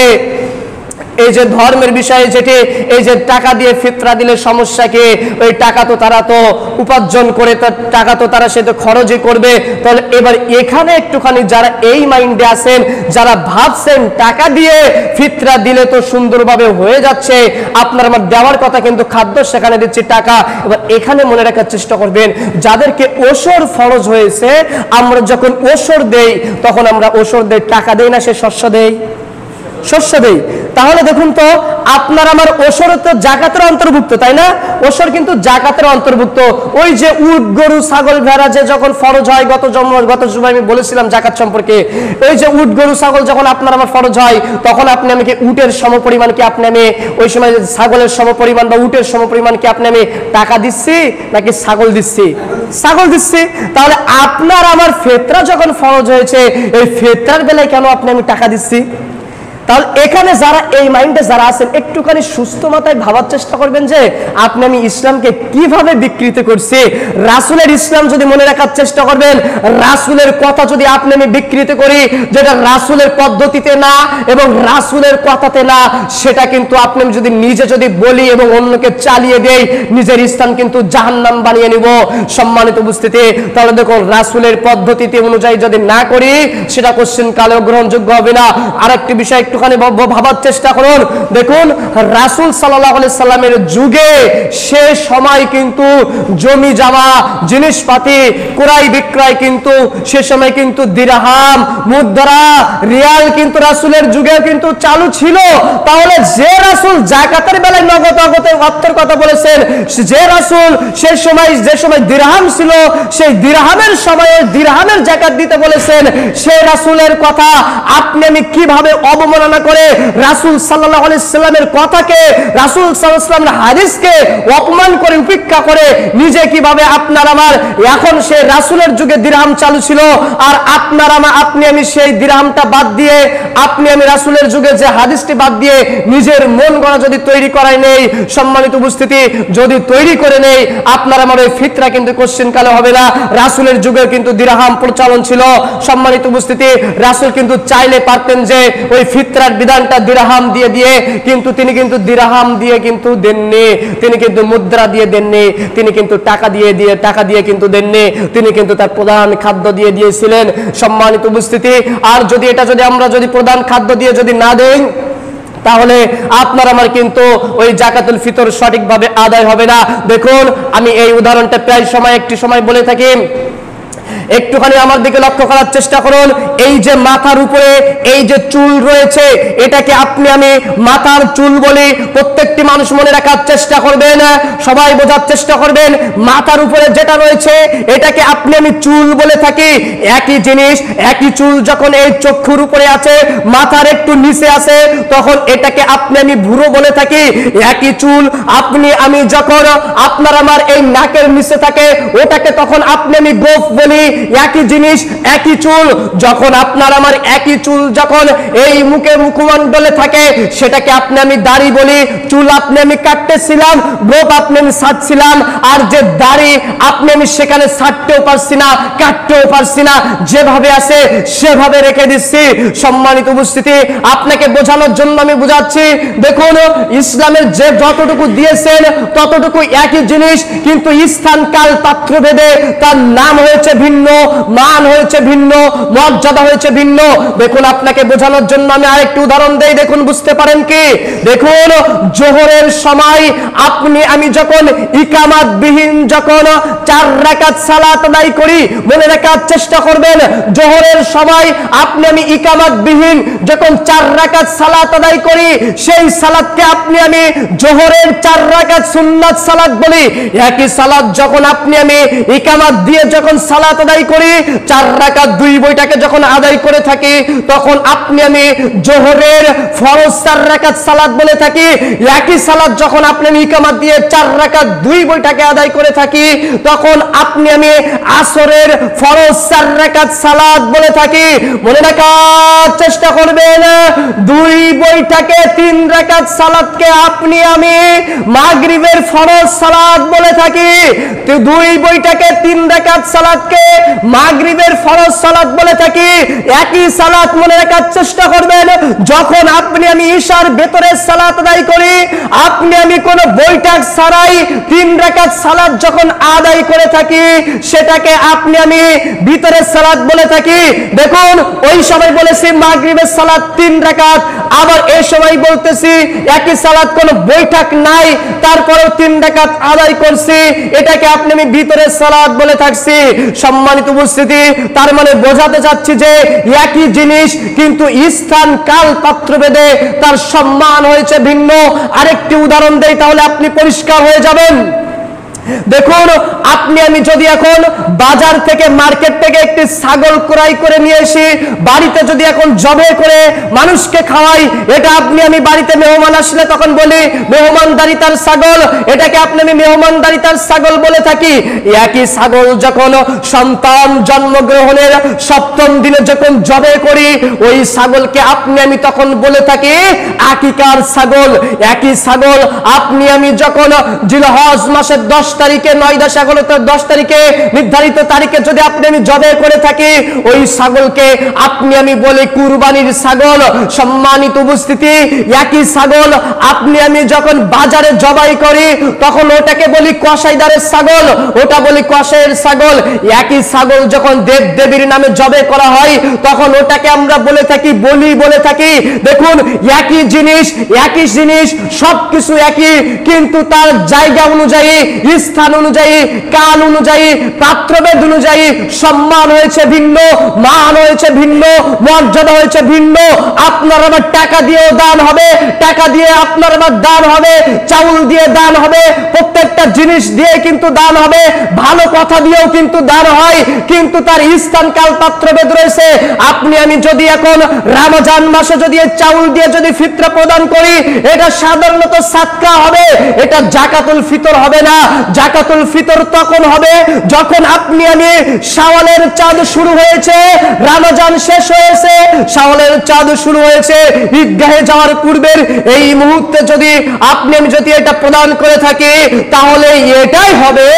A: এই যে ধর্মের বিষয়ে যেটি এই যে টাকা দিয়ে ফিতরা দিলে সমস্যা কি, ওই টাকা তো তারা তো উপার্জন করে, টাকা তো তারা সে তো খরচই করবে। তাহলে এবার এখানে একটুখানি যারা এই মাইন্ডে আছেন, যারা ভাবছেন টাকা দিয়ে ফিতরা দিলে তো সুন্দরভাবে হয়ে যাচ্ছে, আপনার আমার দেওয়ার কথা কিন্তু খাদ্য সেখানে দিচ্ছি টাকা। এবার এখানে মনে রাখার চেষ্টা করবেন, যাদেরকে ওসর ফরজ হয়েছে, আমরা যখন ওসর দেই তখন আমরা ওসর দেই, টাকা দেই না, সে শস্য দেই, শস্য দেই। তাহলে দেখুন তো আপনার আমার ওসর তো যাকাতের অন্তর্ভুক্ত, তাই না? ওসর কিন্তু যাকাতের অন্তর্ভুক্ত। ওই যে উট, গরু, ছাগল, ভেড়া যে যখন ফরজ হয়, গত জুমায় আমি বলেছিলাম যাকাত সম্পর্কে, ওই যে উট, গরু, ছাগল যখন আপনার আমার ফরজ হয়, তখন আপনি আমি উটের সমপরিমাণ কি আপনি আমি ওই সময় ছাগলের সমপরিমাণ বা উটের সমপরিমাণ কি আপনি আমি টাকা দিচ্ছি নাকি ছাগল দিচ্ছি? ছাগল দিচ্ছি। তাহলে আপনার আমার ফিতরা যখন ফরজ হয়েছে, এই ফিতরার বেলায় কেন আপনি আমি টাকা দিচ্ছি? তাহলে এখানে যারা এই মাইন্ডে যারা আছেন, একটুখানি সুস্থ মাথায় ভাবার চেষ্টা করবেন যে আপনি আমি ইসলামকে কিভাবে বিকৃত করছি। রাসূলের ইসলাম যদি মনে রাখার চেষ্টা করবেন, রাসূলের কথা যদি আপনি আমি বিকৃত করি, যেটা রাসূলের পদ্ধতিতে না এবং রাসূলের কথাতে না, সেটা কিন্তু আপনি যদি নিজে যদি বলি এবং অন্যকে চালিয়ে দেই, নিজের ইসলাম কিন্তু জাহান্নাম বানিয়ে নিব। সম্মানিত উপস্থিতি, তাহলে দেখুন রাসূলের পদ্ধতিতে অনুযায়ী যদি না করি, সেটা কোশ্চেন কালেও গ্রহণযোগ্য হবে না। আরেকটি বিষয় একটুখানি ভাবার চেষ্টা করুন। দেখুন রাসূল সাল্লাল্লাহু আলাইহি সাল্লামের যুগে সে সময় কিন্তু জমি জমা জিনিসপাতি ক্রয় বিক্রয় কিন্তু সে সময় কিন্তু দিরহাম, মুদ্রা, রিয়াল কিন্তু রাসূলের যুগে কিন্তু চালু ছিল। তাহলে যে রাসূল যাকাতের বেলায় নগদ অর্থের কথা বলেছেন, যে রাসূল সেই সময় যে সময় দিরহাম ছিল, সেই দিরহামের সময়ে দিরহামের যাকাত দিতে বলেছেন, সেই রাসূলের কথা আপনি আমি কিভাবে অবমাননা করে রাসূল সাল্লাল্লাহু আলাইহি সাল্লামের কথাকে, রাসূল সাল্লাল্লাহু আলাইহি সাল্লামের হাদিসকে অপমান করে উপেক্ষা করে নিজে কিভাবে আপনার আমার এখন সেই রাসূলের যুগে দিরহাম চালু ছিল, আর আপনার আমার আপনি আমি সেই দিরহামটা বাদ দিয়ে আপনি আমি রাসূলের যুগে যে হাদিসটি বাদ দিয়ে নিজের মন গড়া যদি তৈরি করাই নেই, সম্মানিত উপস্থিতি যদি তৈরি করে নেই, আপনার আমার ওই ফিতরা কিন্তু কোশ্চেন কালে হবে না। রাসূলের যুগে কিন্তু দিরহাম প্রচলন ছিল। সম্মানিত উপস্থিতি, রাসূল কিন্তু চাইলে পারতেন যে ওই ফিতরার বিধানটা দিরহাম দিয়ে দিয়ে, কিন্তু তিনি কিন্তু দিরহাম দিয়ে কিন্তু দেননি, তিনি কিন্তু মুদ্রা দিয়ে দেননি, তিনি কিন্তু টাকা দিয়ে কিন্তু দেননি, তিনি কিন্তু তার প্রধান খাদ্য দিয়ে দিয়েছিলেন। সম্মানিত উপস্থিতি, আর যদি এটা যদি আমরা যদি প্রধান খাদ্য দিয়ে যদি না দেই, তাহলে আপনার আমার কিন্তু ওই যাকাতুল ফিতর সঠিকভাবে আদায় হবে না। দেখুন আমি এই উদাহরণটা প্রায় সময় একটি সময় বলে থাকি, একটুখানি আমার দিকে লক্ষ্য করার চেষ্টা করুন। এই যে মাথার উপরে এই যে চুল রয়েছে, এটাকে আপনি আমি মাথার চুল বলি। প্রত্যেকটি মানুষ মনে রাখার চেষ্টা করবেন, সবাই বোঝার চেষ্টা করবেন, মাথার উপরে যেটা রয়েছে এটাকে আপনি আমি চুল বলে থাকি। একই জিনিস, একই চুল যখন এই চক্ষুর উপরে আছে, মাথার একটু নিচে আছে, তখন এটাকে আপনি আমি ভুরু বলে থাকি। একই চুল আপনি আমি যখন আপনার আমার এই নাকের নিচে থাকে, ওটাকে তখন আপনি আমি গোঁফ বলি। একই জিনিস, একই চুল, যখন আপনার আমার একই চুল যখন এই মুখে মুখমণ্ডলে থাকে, সেটাকে আপনি আমি দাড়ি বলি। চুল আপনি আমি কাটতেছিলাম, গোপ আপনি আমি ছাড়ছিলাম, আর যে দাড়ি আপনি আমি সেখানে ছাড়তেও পারছি না, কাটতেও পারছি না, যেভাবে আছে সেভাবে রেখে দিচ্ছি। সম্মানিত উপস্থিতি, আপনাকে বোঝানোর জন্য আমি বুঝাচ্ছি। দেখুন, ইসলামের যে যতটুকু দিয়েছেন ততটুকু একই জিনিস, কিন্তু স্থান কাল পাত্র ভেদে তার নাম হয়েছে ভিন্ন, মান হয়েছে ভিন্ন, মর্যাদা হয়েছে ভিন্ন। দেখুন, আপনাকে বোঝানোর জন্য আমি আরেকটি উদাহরণ দেই, দেখুন বুঝতে পারেন কি। দেখুন, জোহরের সময় আপনি আমি যখন ইকামাত বিহীন যখন 4 রাকাত সালাত আদায় করি, মনে রাখার চেষ্টা করবেন, জোহরের সময় আপনি আমি ইকামাত বিহীন যখন 4 রাকাত সালাত আদায় করি, সেই সালাতকে আপনি আমি জোহরের 4 রাকাত সুন্নাত সালাত বলি। একই সালাত যখন আপনি আমি ইকামাত দিয়ে যখন সালাত আদায় করি, 4 রাকাত 2 বইটাকে যখন আদায় করে থাকি, তখন আপনি আমি জোহরের ফরজ 4 রাকাত সালাত বলে থাকি। একই সালাত যখন আপনি আমি ইকামাত দিয়ে 4 রাকাত 2 বইটাকে আদায় করে থাকি, তখন আপনি আমি আসরের ফরজ 4 রাকাত সালাত বলে থাকি। মনে রাখার চেষ্টা করবেন, 2 বইটাকে 3 রাকাত সালাতকে আপনি আমি মাগরিবের ফরজ সালাত বলে থাকি। 2 বইটাকে 3 রাকাত সালাতকে মাগরিবের ফরজ সালাত বলে থাকি। একই সালাত, মনে রাখার চেষ্টা করবেন, যখন আপনি আমি ঈশার ভেতরের সালাত আদায় করি, আপনি আমি কোন বৈঠক ছাড়াই 3 রাকাত সালাত যখন আদায় করে থাকি, সেটাকে আপনি আমি ভিতরের সালাত বলে থাকি। দেখুন, ওই সময় বলেছি মাগরিবের সালাত 3 রাকাত, আবার এই সময় বলতেছি একই সালাত কোন বৈঠক নাই, তারপরেও 3 রাকাত আদায় করছি, এটাকে আপনি আমি ভিতরের সালাত বলে থাকছি। সম্মানিত উপস্থিতি, তার মানে বোঝাতে চাচ্ছি যে একই জিনিস, কিন্তু স্থান কাল পাত্র ভেদে তার সম্মান হয়েছে ভিন্ন। আরেকটি উদাহরণ দেই, তাহলে আপনি পরিষ্কার হয়ে যাবেন। দেখুন, আপনি আমি যদি এখন বাজার থেকে মার্কেট থেকে একটি ছাগল ক্রয় করে নিয়ে এসে বাড়িতে যদি এখন জবে করে মানুষকে খাওয়াই, এটা আপনি আমি বাড়িতে মেহমান আসলে তখন বলি মেহমানদারিতার ছাগল, এটাকে আপনি আমি মেহমানদারিতার ছাগল বলে থাকি। একই ছাগল যখন সন্তান জন্মগ্রহণের 7ম দিনে যখন জবে করি, ওই ছাগলকে আপনি আমি তখন বলে থাকি আকিকার ছাগল। একই ছাগল আপনি আমি যখন জিলহজ মাসের 10 তারিখে 9-10 11 10 তারিখে নির্ধারিত তারিখে যদি আপনি আমি জবে করে থাকি, ওই ছাগলকে আপনি আমি বলি কুরবানির ছাগল। সম্মানিত উপস্থিতি, একই ছাগল আপনি আমি যখন বাজারে জবাই করি, তখন ওটাকে বলি কসাইদারের ছাগল, ওটা বলি কসাইয়ের ছাগল। একই ছাগল যখন দেব দেবীর নামে জবে করা হয়, তখন ওটাকে আমরা বলে থাকি বলি বলে থাকি। দেখুন, একই জিনিস, একই জিনিস, সবকিছু একই, কিন্তু তার জায়গা অনুযায়ী, স্থান অনুযায়ী, কাল অনুযায়ী, পাত্রভেদ অনুযায়ী সম্মান হয়েছে ভিন্ন, মান হয়েছে ভিন্ন, মর্যাদা হয়েছে ভিন্ন। আপনার আমার টাকা দিয়েও দান হবে, টাকা দিয়ে আপনার আমার দান হবে, চাউল দিয়ে দান হবে, প্রত্যেকটা জিনিস দিয়ে কিন্তু দান হবে, ভালো কথা দিয়েও কিন্তু দান হয়, কিন্তু তার স্থান কাল পাত্রভেদ রয়েছে। আপনি আমি যদি এখন রমজান মাসে যদি চাউল দিয়ে যদি ফিতরা প্রদান করি, এটা সাধারণত সাদকা হবে, এটা জাকাতুল ফিতর হবে না। জাকাতুল ফিতর তখন হবে যখন আপনি আমি শাওয়ালের চাঁদ শুরু হয়েছে, রমজান শেষ হয়েছে, শাওয়ালের চাঁদ শুরু হয়েছে, ঈদগাহে যাওয়ার পূর্বের এই মুহূর্তে যদি আপনি আমি যদি এটা প্রদান করে থাকি, তাহলে এটাই হবে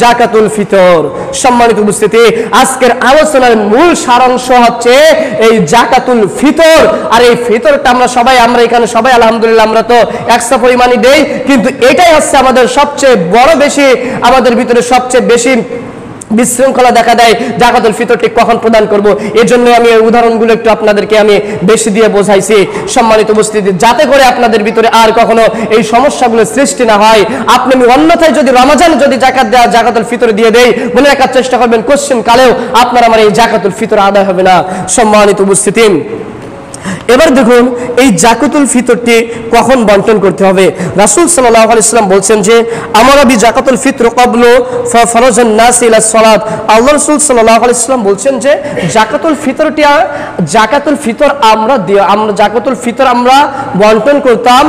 A: জাকাতুল ফিতর। সম্মানিত উপস্থিতি, আজকের আলোচনার মূল সারাংশ হচ্ছে এই জাকাতুল ফিতর। আর এই ফিতরটা আমরা এখানে সবাই আলহামদুলিল্লাহ আমরা তো 100 পরিমাণই দেই, কিন্তু এটাই হচ্ছে আমাদের সবচেয়ে বড় বেশি, আমাদের ভিতরে সবচেয়ে বেশি বিশৃঙ্খলা দেখা দেয়। জাকাতুল ফিতরটি কখন প্রদান করব, এজন্য আমি এই উদাহরণগুলো একটু আপনাদেরকে আমি বেশি দিয়ে বোঝাইছি। সম্মানিত উপস্থিতি, যাতে করে আপনাদের ভিতরে আর কখনো এই সমস্যাগুলো সৃষ্টি না হয়। আপনি অন্যথায় যদি রমজান যদি জাকাত দেওয়া জাকাতুল ফিতর দিয়ে দেই, মনে রাখার চেষ্টা করবেন কোশ্চেন কালেও আপনার আমার এই জাকাতুল ফিতর আদায় হবে না। সম্মানিত উপস্থিতি, এবার দেখুন এই জাকাতুল ফিতরটি কখন বন্টন করতে হবে। রাসূল সাল্লাল্লাহু আলাইহি ওয়াসাল্লাম বলছেন যে আমারা বি জাকাতুল ফিতর ক্বাবলু ফারাজান নাস ইলা সালাত। আল্লাহ রাসূল সাল্লাল্লাহু আলাইহি ওয়াসাল্লাম বলছেন যে জাকাতুল ফিতর আমরা জাকাতুল ফিতর আমরা বন্টন করতাম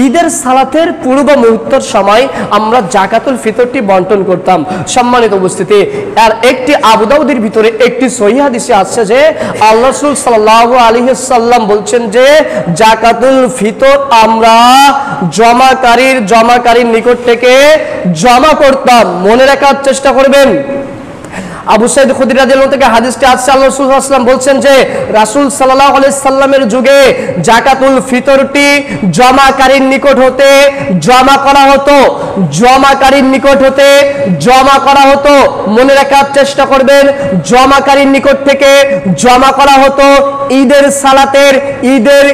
A: ঈদের সালাতের পূর্ব মুহূর্তের সময় আমরা জাকাতুল ফিতরটি বন্টন করতাম। সম্মানিত উপস্থিতি, আর একটি আবু দাউদের ভিতরে একটি সহিহ হাদিসে আছে যে আল্লাহ রাসূল সাল্লাল্লাহু আলাইহি ওয়াসাল্লাম বলছেন যে জাকাতুল ফিতর আমরা জমাকারীর নিকট থেকে জমা করতাম। মনে রাখার চেষ্টা করবেন। আবু সাঈদ খুদরি রাদিয়াল্লাহু থেকে হাদিসটি আছে, আল্লাহ রাসূল সাল্লাল্লাহু আলাইহি ওয়াসাল্লাম বলছেন যে রাসূল সাল্লাল্লাহু আলাইহি সাল্লামের যুগে জাকাতুল ফিতরটি জমাকারীর নিকট হতে জমা করা হতো। মনে রাখার চেষ্টা করবেন, জমাকারীর নিকট থেকে জমা করা হতো ঈদের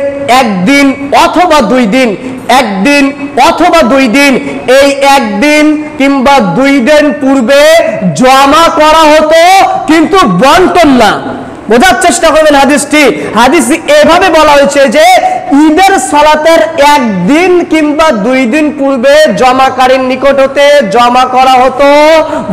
A: একদিন অথবা দুই দিন, এই একদিন কিংবা 2 দিন পূর্বে জমা করা হতো, কিন্তু বন্টন না। বোঝার চেষ্টা করবেন হাদিসটি এভাবে বলা হয়েছে যে ঈদের সালাতের 1 দিন কিংবা 2 দিন পূর্বে জমাকারীর নিকট হতে জমা করা হতো,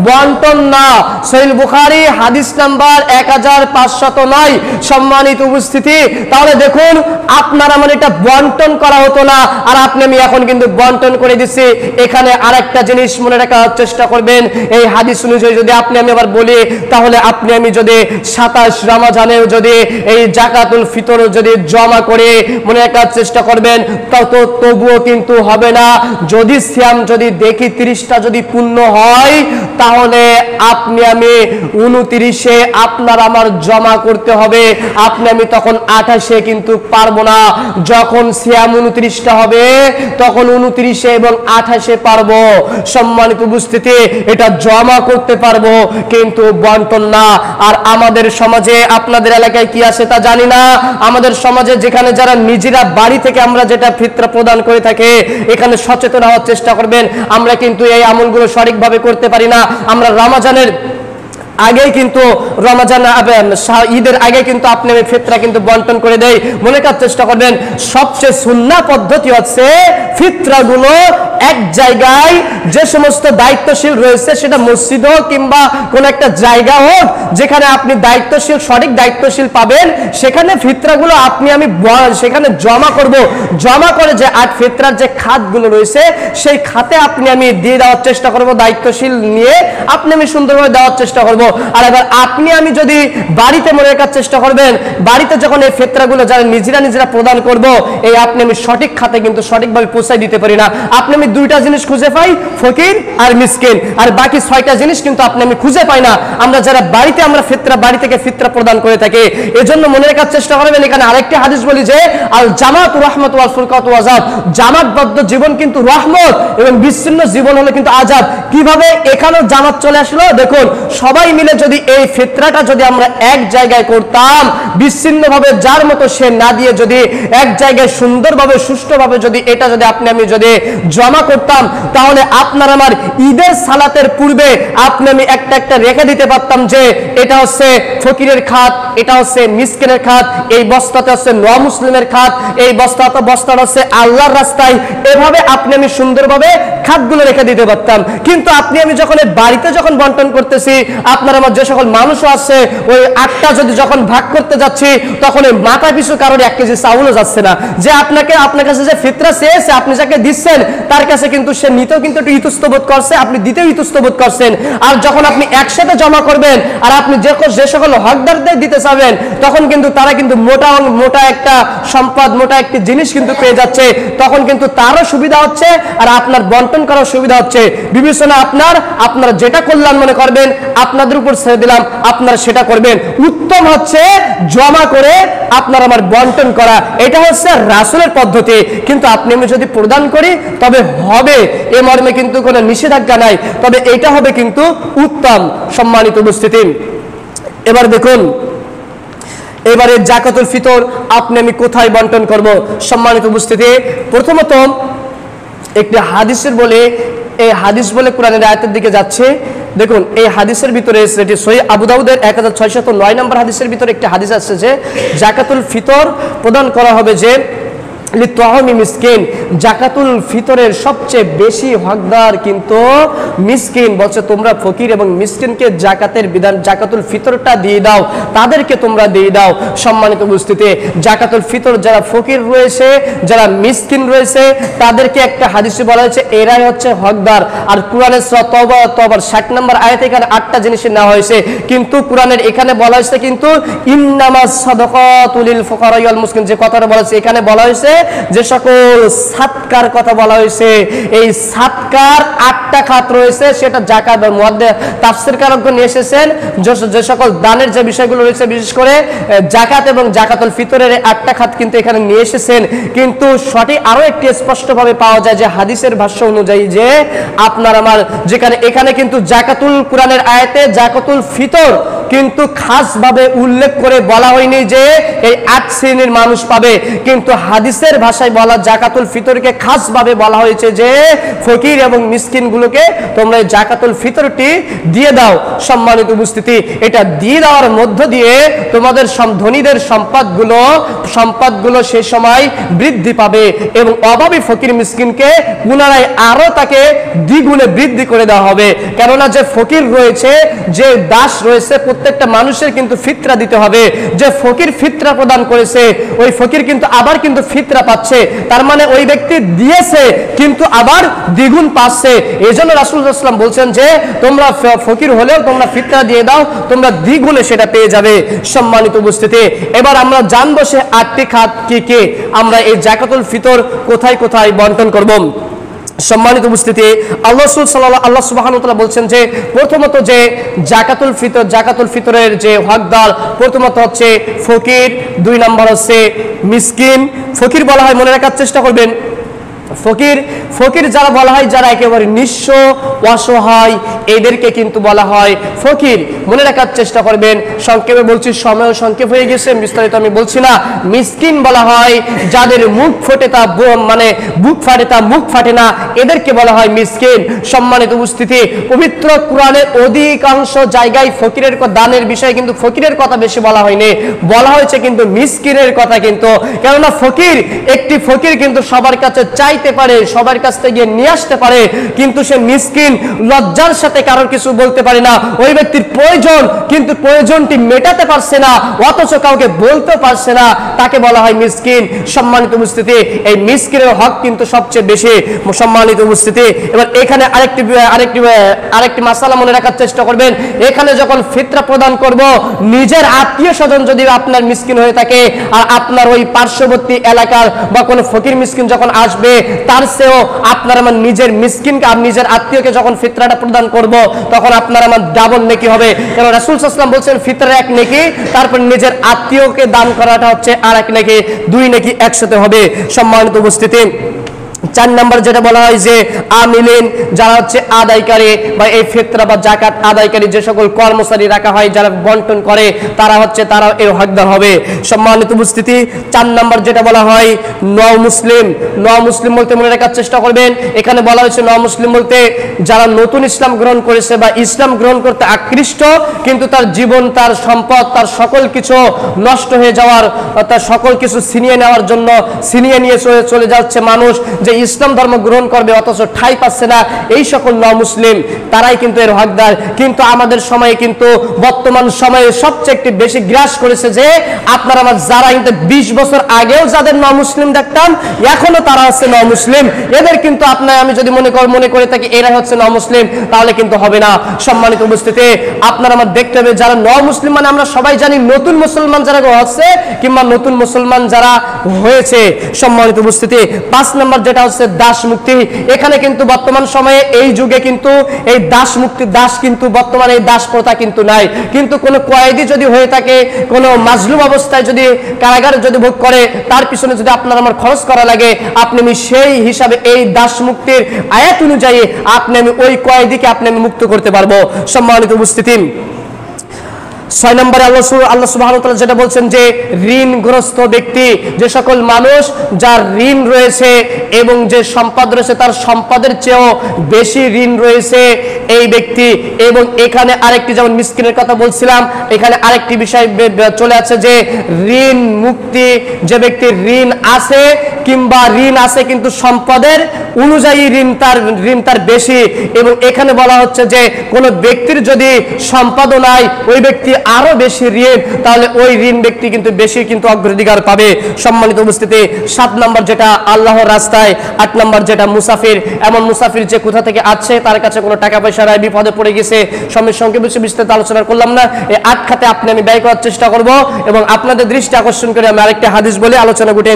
A: বন্টন না। সহিহ বুখারী হাদিস নাম্বার 1509। সম্মানিত উপস্থিতি, তাহলে দেখুন আপনার আমার এটা বন্টন করা হতো না, আর আপনি আমি এখন কিন্তু বন্টন করে দিচ্ছি। এখানে আরেকটা জিনিস মনে রাখার চেষ্টা করবেন, এই হাদিস অনুযায়ী যদি আপনি আমি আবার বলি, তাহলে আপনি আমি যদি 27 রমজানেও যদি এই জাকাতুল ফিতর যদি জমা করে মনে রাখার চেষ্টা করবেন, তবুও কিন্তু হবে না। যদি সিয়াম যদি দেখি 30টা যদি পূর্ণ হয়, তাহলে আপনি আমি 29-এ আপনার আমার জমা করতে হবে। আপনি আমি তখন 28-এ কিন্তু পারবো না। যখন সিয়াম 29টা হবে তখন 29-এ এবং 28-এ পারবো। সম্মানিত উপস্থিতি, এটা জমা করতে পারবো কিন্তু বন্টন না। আর আমাদের সমাজে, আপনাদের এলাকায় কি আছে তা জানি না, আমাদের সমাজে যেখানে যারা নিজেরা বাড়ি থেকে আমরা যেটা ফিতরা প্রদান করে থাকে, এখানে সচেতন হওয়ার চেষ্টা করবেন। আমরা কিন্তু এই আমলগুলো সঠিকভাবে করতে পারি না। আমরা রমজানের আগেই কিন্তু ঈদের আগে কিন্তু আপনি ফিতরা কিন্তু বন্টন করে দেয়। মনে করার চেষ্টা করবেন, সবচেয়ে সুন্নাহ পদ্ধতি হচ্ছে ফিতরাগুলো এক জায়গায় যে সমস্ত দায়িত্বশীল রয়েছে, সেটা মসজিদ হোক কিংবা কোন একটা জায়গা হোক, যেখানে আপনি সঠিক দায়িত্বশীল পাবেন, সেখানে ফিতরাগুলো আপনি আমি সেখানে জমা করে যে ফিতরার যে খাতগুলো রয়েছে, সেই খাতে আপনি আমি দিয়ে দেওয়ার চেষ্টা করব। দায়িত্বশীল নিয়ে আপনি আমি সুন্দরভাবে দেওয়ার চেষ্টা করব। আর এবার আপনি আমি যদি বাড়িতে মনে রাখার চেষ্টা করবেন, বাড়িতে যখন এই ফিতরাগুলো যারা নিজেরা প্রদান করব, এই আপনি আমি সঠিক খাতে কিন্তু সঠিকভাবে পৌঁছায় দিতে পারি না। আপনি আমি 2টা জিনিস খুঁজে পাই, ফকির আর মিসকিন, আর বাকি 6টা জিনিস কিন্তু আপনি আমি খুঁজে পাই না। আমরা যারা বাড়ি থেকে ফিতরা প্রদান করে থাকি, এজন্য মনে রাখার চেষ্টা করবেন। এখানে আরেকটি হাদিস বলি যে আল জামাত রাহমাত ওয়াল ফুরকাত আযাব, জামাতবদ্ধ জীবন কিন্তু রহমত এবং বিচ্ছিন্ন জীবন হলো কিন্তু আযাব। কিভাবে এখানেও জামাত চলে আসলো? দেখুন, সবাই মিলে যদি এই ফিতরাটা যদি আমরা এক জায়গায় করতাম, বিচ্ছিন্নভাবে যার মতো সে না দিয়ে যদি এক জায়গায় সুন্দরভাবে সুষ্ঠুভাবে যদি এটা যদি আপনি আমি যদি জমা করতাম, তাহলে আপনার আমার ঈদের সালাতের পূর্বে আপনি আমি একটা রেখে দিতে পারতাম যে এটা হচ্ছে ফকিরের খাত, এটা হচ্ছে মিসকিনের খাত, এই বস্তাতে হচ্ছে মুসলিমের খাত, এই বস্তাটা হচ্ছে আল্লাহর রাস্তায়। এভাবে আপনি আমি সুন্দরভাবে খাতগুলো রেখে দিতে পারতাম। কিন্তু আপনি আমি যখন বাড়িতে যখন বন্টন করতেছি, আপনার আমার যে সকল মানুষও আছে, ওই 8টা যদি যখন ভাগ করতে যাচ্ছি, তখন ওই মাথা পিছু কারোর 1 কেজি চাউলও যাচ্ছে না। যে আপনার কাছে যে ফিতরা চেয়েছে, আপনি যাকে দিচ্ছেন তার কাছে কিন্তু সে নিতেও কিন্তু একটু ইতস্তত বোধ করছে, আপনি দিতেও ইতস্তত বোধ করছেন। আর যখন আপনি একসাথে জমা করবেন আর আপনি যে সকল হকদারদের দিতে চাবেন, তখন কিন্তু তারা কিন্তু মোটা একটা সম্পদ, মোটা একটি জিনিস কিন্তু পেয়ে যাচ্ছে। তখন কিন্তু তারও সুবিধা হচ্ছে আর আপনার বন্টন করার সুবিধা হচ্ছে। বিবেচনা আপনারা যেটা কল্যাণ মনে করবেন, আপনাদের উপর ছেড়ে দিলাম, আপনারা সেটা করবেন। উত্তম হচ্ছে জমা করে আপনার আমার বন্টন করা, এটা হচ্ছে রাসূলের পদ্ধতি। কিন্তু আপনি আমি যদি প্রদান করি তবে হবে, এ মর্মে কিন্তু কোনো নিষেধাজ্ঞা নাই, তবে এটা হবে কিন্তু উত্তম। সম্মানিত উপস্থিতি, এবার দেখুন, এবারে জাকাতুল ফিতর আপনি আমি কোথায় বন্টন করব? সম্মানিত উপস্থিতি, প্রথমত একটি হাদিসের বলে, এই হাদিস বলে কোরআনের আয়াতের দিকে যাচ্ছে দেখুন এই হাদিসের ভিতরে এটি সহিহ আবু দাউদের 1609 নম্বর হাদিসের ভিতরে একটি হাদিস আছে যে যাকাতুল ফিতর প্রদান করা হবে যে লিতওয়ামি মিসকিন, যাকাতুল ফিতরের সবচেয়ে বেশি হকদার কিন্তু মিসকিন। বলছে তোমরা ফকির এবং মিসকিনকে জাকাতের বিধান জাকাতুল ফিতরটা দিয়ে দাও, তাদেরকে তোমরা দিয়ে দাও। সম্মানিত উপস্থিতি, জাকাতুল ফিতর যারা ফকির রয়েছে, যারা মিসকিন রয়েছে, তাদেরকে একটা হাদিসে বলা হয়েছে এরাই হচ্ছে হকদার। আর কোরআনের সূরা তওবার 60 নম্বর আয়াতে এখানে 8টা জিনিস নেওয়া হয়েছে, কিন্তু কোরআনের এখানে বলা হয়েছে কিন্তু ইন্নামাস সাদাকাতু লিল ফুকারা ওয়াল মিসকিন, যে কথাটা বলা হয়েছে এখানে বলা হয়েছে যে সকল সাদকার কথা বলা হয়েছে, এই সাদকার 8টা খাত রয়েছে, সেটা যাকাতের মধ্যে তাফসীরকারগণ নিয়ে এসেছেন যে সকল দানের যে বিষয়গুলো রয়েছে, বিশেষ করে যাকাত এবং যাকাতুল ফিতরের 8টা খাত কিন্তু এখানে নিয়ে এসেছেন। কিন্তু সঠিক আরো একটি স্পষ্টভাবে পাওয়া যায় যে হাদিসের ভাষ্য অনুযায়ী যে আপনার আমার যেখানে এখানে কিন্তু জাকাতুল কোরআনের আয়াতে জাকাতুল ফিতর কিন্তু খাসভাবে উল্লেখ করে বলা হয়নি যে এই 8 শ্রেণীর মানুষ পাবে, কিন্তু হাদিসের ভাষায় বলা জাকাতুল ফিতরকে খাসভাবে বলা হয়েছে যে ফকির এবং মিসকিনগুলোকে তোমরা এই জাকাতুল ফিতরটি দিয়ে দাও। সম্মানিত উপস্থিতি, এটা দিয়ে দেওয়ার মধ্য দিয়ে তোমাদের ধনীদের সম্পদগুলো সেই সময় বৃদ্ধি পাবে এবং অভাবী ফকির মিসকিনকে পুনরায় আরো তাকে দ্বিগুণে বৃদ্ধি করে দেওয়া হবে। কেননা যে ফকির রয়েছে, যে দাস রয়েছে, প্রত্যেকটা মানুষের কিন্তু ফিতরা দিতে হবে। যে ফকির ফিতরা প্রদান করেছে ওই ফকির কিন্তু আবার কিন্তু ফিতরা পাচ্ছে, তার মানে ওই ব্যক্তি দিয়েছে কিন্তু আবার দ্বিগুণ পাচ্ছে। এই জন্য রাসূলুল্লাহ সাল্লাল্লাহু আলাইহি ওয়াসাল্লাম বলছেন যে তোমরা ফকির হলেও তোমরা ফিতরা দিয়ে দাও, তোমরা দ্বিগুণে সেটা পেয়ে যাবে। সম্মানিত উপস্থিতি, এবার আমরা জানবো সে 8টি খাত কি কি, আমরা এই যাকাতুল ফিতর কোথায় কোথায় বন্টন করব। সম্মানিত উপস্থিতি, আল্লাহ সুবহানাহু ওয়া তাআলা বলছেন যে প্রথমত যে জাকাতুল ফিতরের যে হকদার প্রথমত হচ্ছে ফকির, 2 নম্বর হচ্ছে মিসকিন। ফকির বলা হয়, মনে রাখার চেষ্টা করবেন, ফকির যারা বলা হয় যারা একেবারে নিঃস্ব অসহায়, এদেরকে কিন্তু বলা হয় ফকির। মনে রাখার চেষ্টা করবেন, সংক্ষেপে বলছি, সময় সংক্ষেপ হয়ে গেছে, বিস্তারিত আমি বলছি না। মিসকিন বলা হয় যাদের মুখ ফোটে তা মানে বুক ফাটে তা মুখ ফাটে না, এদেরকে বলা হয় মিসকিন। সম্মানিত উপস্থিতি, পবিত্র কোরআনের অধিকাংশ জায়গায় ফকিরের দানের বিষয়ে কিন্তু ফকিরের কথা বেশি বলা হয়নি, বলা হয়েছে কিন্তু মিসকিনের কথা। কিন্তু কেননা একটি ফকির কিন্তু সবার কাছে চাইতে পারে, সবার কাছ থেকে গিয়ে নিয়ে আসতে পারে, কিন্তু সে মিসকিন লজ্জার সাথে কারোর কিছু বলতে পারে না। ওই ব্যক্তির প্রয়োজন কিন্তু প্রয়োজনটি মেটাতে পারছে না, অথচ কাউকে বলতে পারছে না, তাকে বলা হয় মিসকিন। সম্মানিত উপস্থিতি, এই মিসকিনের হক কিন্তু সবচেয়ে বেশি। সম্মানিত উপস্থিতি, এবার এখানে আরেকটি মাসালা মনে রাখার চেষ্টা করবেন, এখানে যখন ফিতরা প্রদান করব, নিজের আত্মীয় স্বজন যদি আপনার মিসকিন হয়ে থাকে আর আপনার ওই পার্শ্ববর্তী এলাকার বা কোনো ফকির মিসকিন যখন আসবে, তার চেয়েও আপনার আমার নিজের মিসকিনকে আর নিজের আত্মীয়কে যখন ফিতরাটা প্রদান করব, তখন আপনার আমার ডাবল নেকি হবে। কারণ রাসূল সাল্লাল্লাহু আলাইহি ওয়াসাল্লাম বলছেন ফিতরা 1 নেকি, তারপর নিজের আত্মীয়কে দান করাটা হচ্ছে আর 1 নেকি, 2 নেকি একসাথে হবে। সম্মানিত উপস্থিতি, 4 নম্বর যেটা বলা হয় যে আমিলিন, যারা হচ্ছে আদায়কারী বা এই ফিতরা বা যাকাত আদায়কারী যে সকল কর্মচারী রাখা হয় যারা বন্টন করে, তারা এর হকদার হবে। সম্মানিত উপস্থিতি, 4 নম্বর যেটা বলা হয় মুসলিম বলতে মনে রাখার চেষ্টা করবেন, এখানে বলা হয়েছে মুসলিম বলতে যারা নতুন ইসলাম গ্রহণ করেছে বা ইসলাম গ্রহণ করতে আকৃষ্ট, কিন্তু তার জীবন, তার সম্পদ, তার সকল কিছু নষ্ট হয়ে যাওয়ার, তার সকল কিছু ছিনিয়ে নেওয়ার জন্য ছিনিয়ে নিয়ে চলে যাচ্ছে মানুষ, যে ইসলাম ধর্ম গ্রহণ করবে অথচ ঠাঁই পাচ্ছে না, এই সকল মুসলিম তারাই কিন্তু এর হকদার। কিন্তু আমাদের সময়ে কিন্তু বর্তমান সময়ে সবচেয়ে একটি বেশি গ্রাস করেছে যে আপনারা আমার যারা কিন্তু 20 বছর আগেও যাদের মুসলিম দেখতাম এখনো তারা হচ্ছে মুসলিম, এদের কিন্তু আমি যদি মনে করে থাকি এরা হচ্ছে মুসলিম, তাহলে কিন্তু হবে না। সম্মানিত উপস্থিতি, আপনারা আমার দেখতে হবে যারা মুসলিম মানে আমরা সবাই জানি নতুন মুসলমান যারা হচ্ছে কিংবা নতুন মুসলমান যারা হয়েছে। সম্মানিত উপস্থিতি, 5 নম্বর যেটা হচ্ছে দাস মুক্তি। এখানে কিন্তু বর্তমান সময়ে এই যুগে কিন্তু এই দাস কিন্তু বর্তমানে এই দাস প্রথা কিন্তু নাই, কিন্তু কোনো কয়েদি যদি হয়ে থাকে, কোনো মাজলুম অবস্থায় যদি কারাগারে যদি ভোগ করে, তার পিছনে যদি আপনার আমার খরচ করা লাগে, আপনি আমি সেই হিসাবে এই দাস মুক্তির আয়াত অনুযায়ী আপনি আমি ওই কয়েদিকে আপনি আমি মুক্ত করতে পারবো। সম্মানিত উপস্থিতি, 6 নম্বরে আল্লাহ সুবহানাহু ওয়া তাআলা যেটা বলছেন যে ঋণগ্রস্ত ব্যক্তি, যে সকল মানুষ যার ঋণ রয়েছে এবং যে সম্পদ রয়েছে তার সম্পদের চেয়েও বেশি ঋণ রয়েছে এই ব্যক্তি। এবং এখানে আরেকটি, যেমন মিসকিনের কথা বলছিলাম, এখানে আরেকটি বিষয় চলে আসছে যে ঋণ মুক্তি, যে ব্যক্তির ঋণ আছে কিংবা ঋণ আছে কিন্তু সম্পদের অনুযায়ী ঋণ তার বেশি। এবং এখানে বলা হচ্ছে যে কোনো ব্যক্তির যদি সম্পদও নাই, ওই ব্যক্তি আরো বেশি ঋণ, তাহলে ওই ঋণ ব্যক্তি কিন্তু বেশি কিন্তু অগ্রাধিকার পাবে। সম্মানিত উপস্থিতি, 7 নম্বর যেটা আল্লাহর রাস্তায়, 8 নম্বর যেটা মুসাফির, এমন মুসাফির যে কোথা থেকে আসছে, তার কাছে কোনো টাকা পয়সা নাই, বিপদে পড়ে গেছে, সময়ের সঙ্গে বেশি বিস্তারিত আলোচনা করলাম না। এই 8 খাতে আমি ব্যয় করার চেষ্টা করব এবং আপনাদের দৃষ্টি আকর্ষণ করে আমি আরেকটা হাদিস বলে আলোচনা গুটিয়ে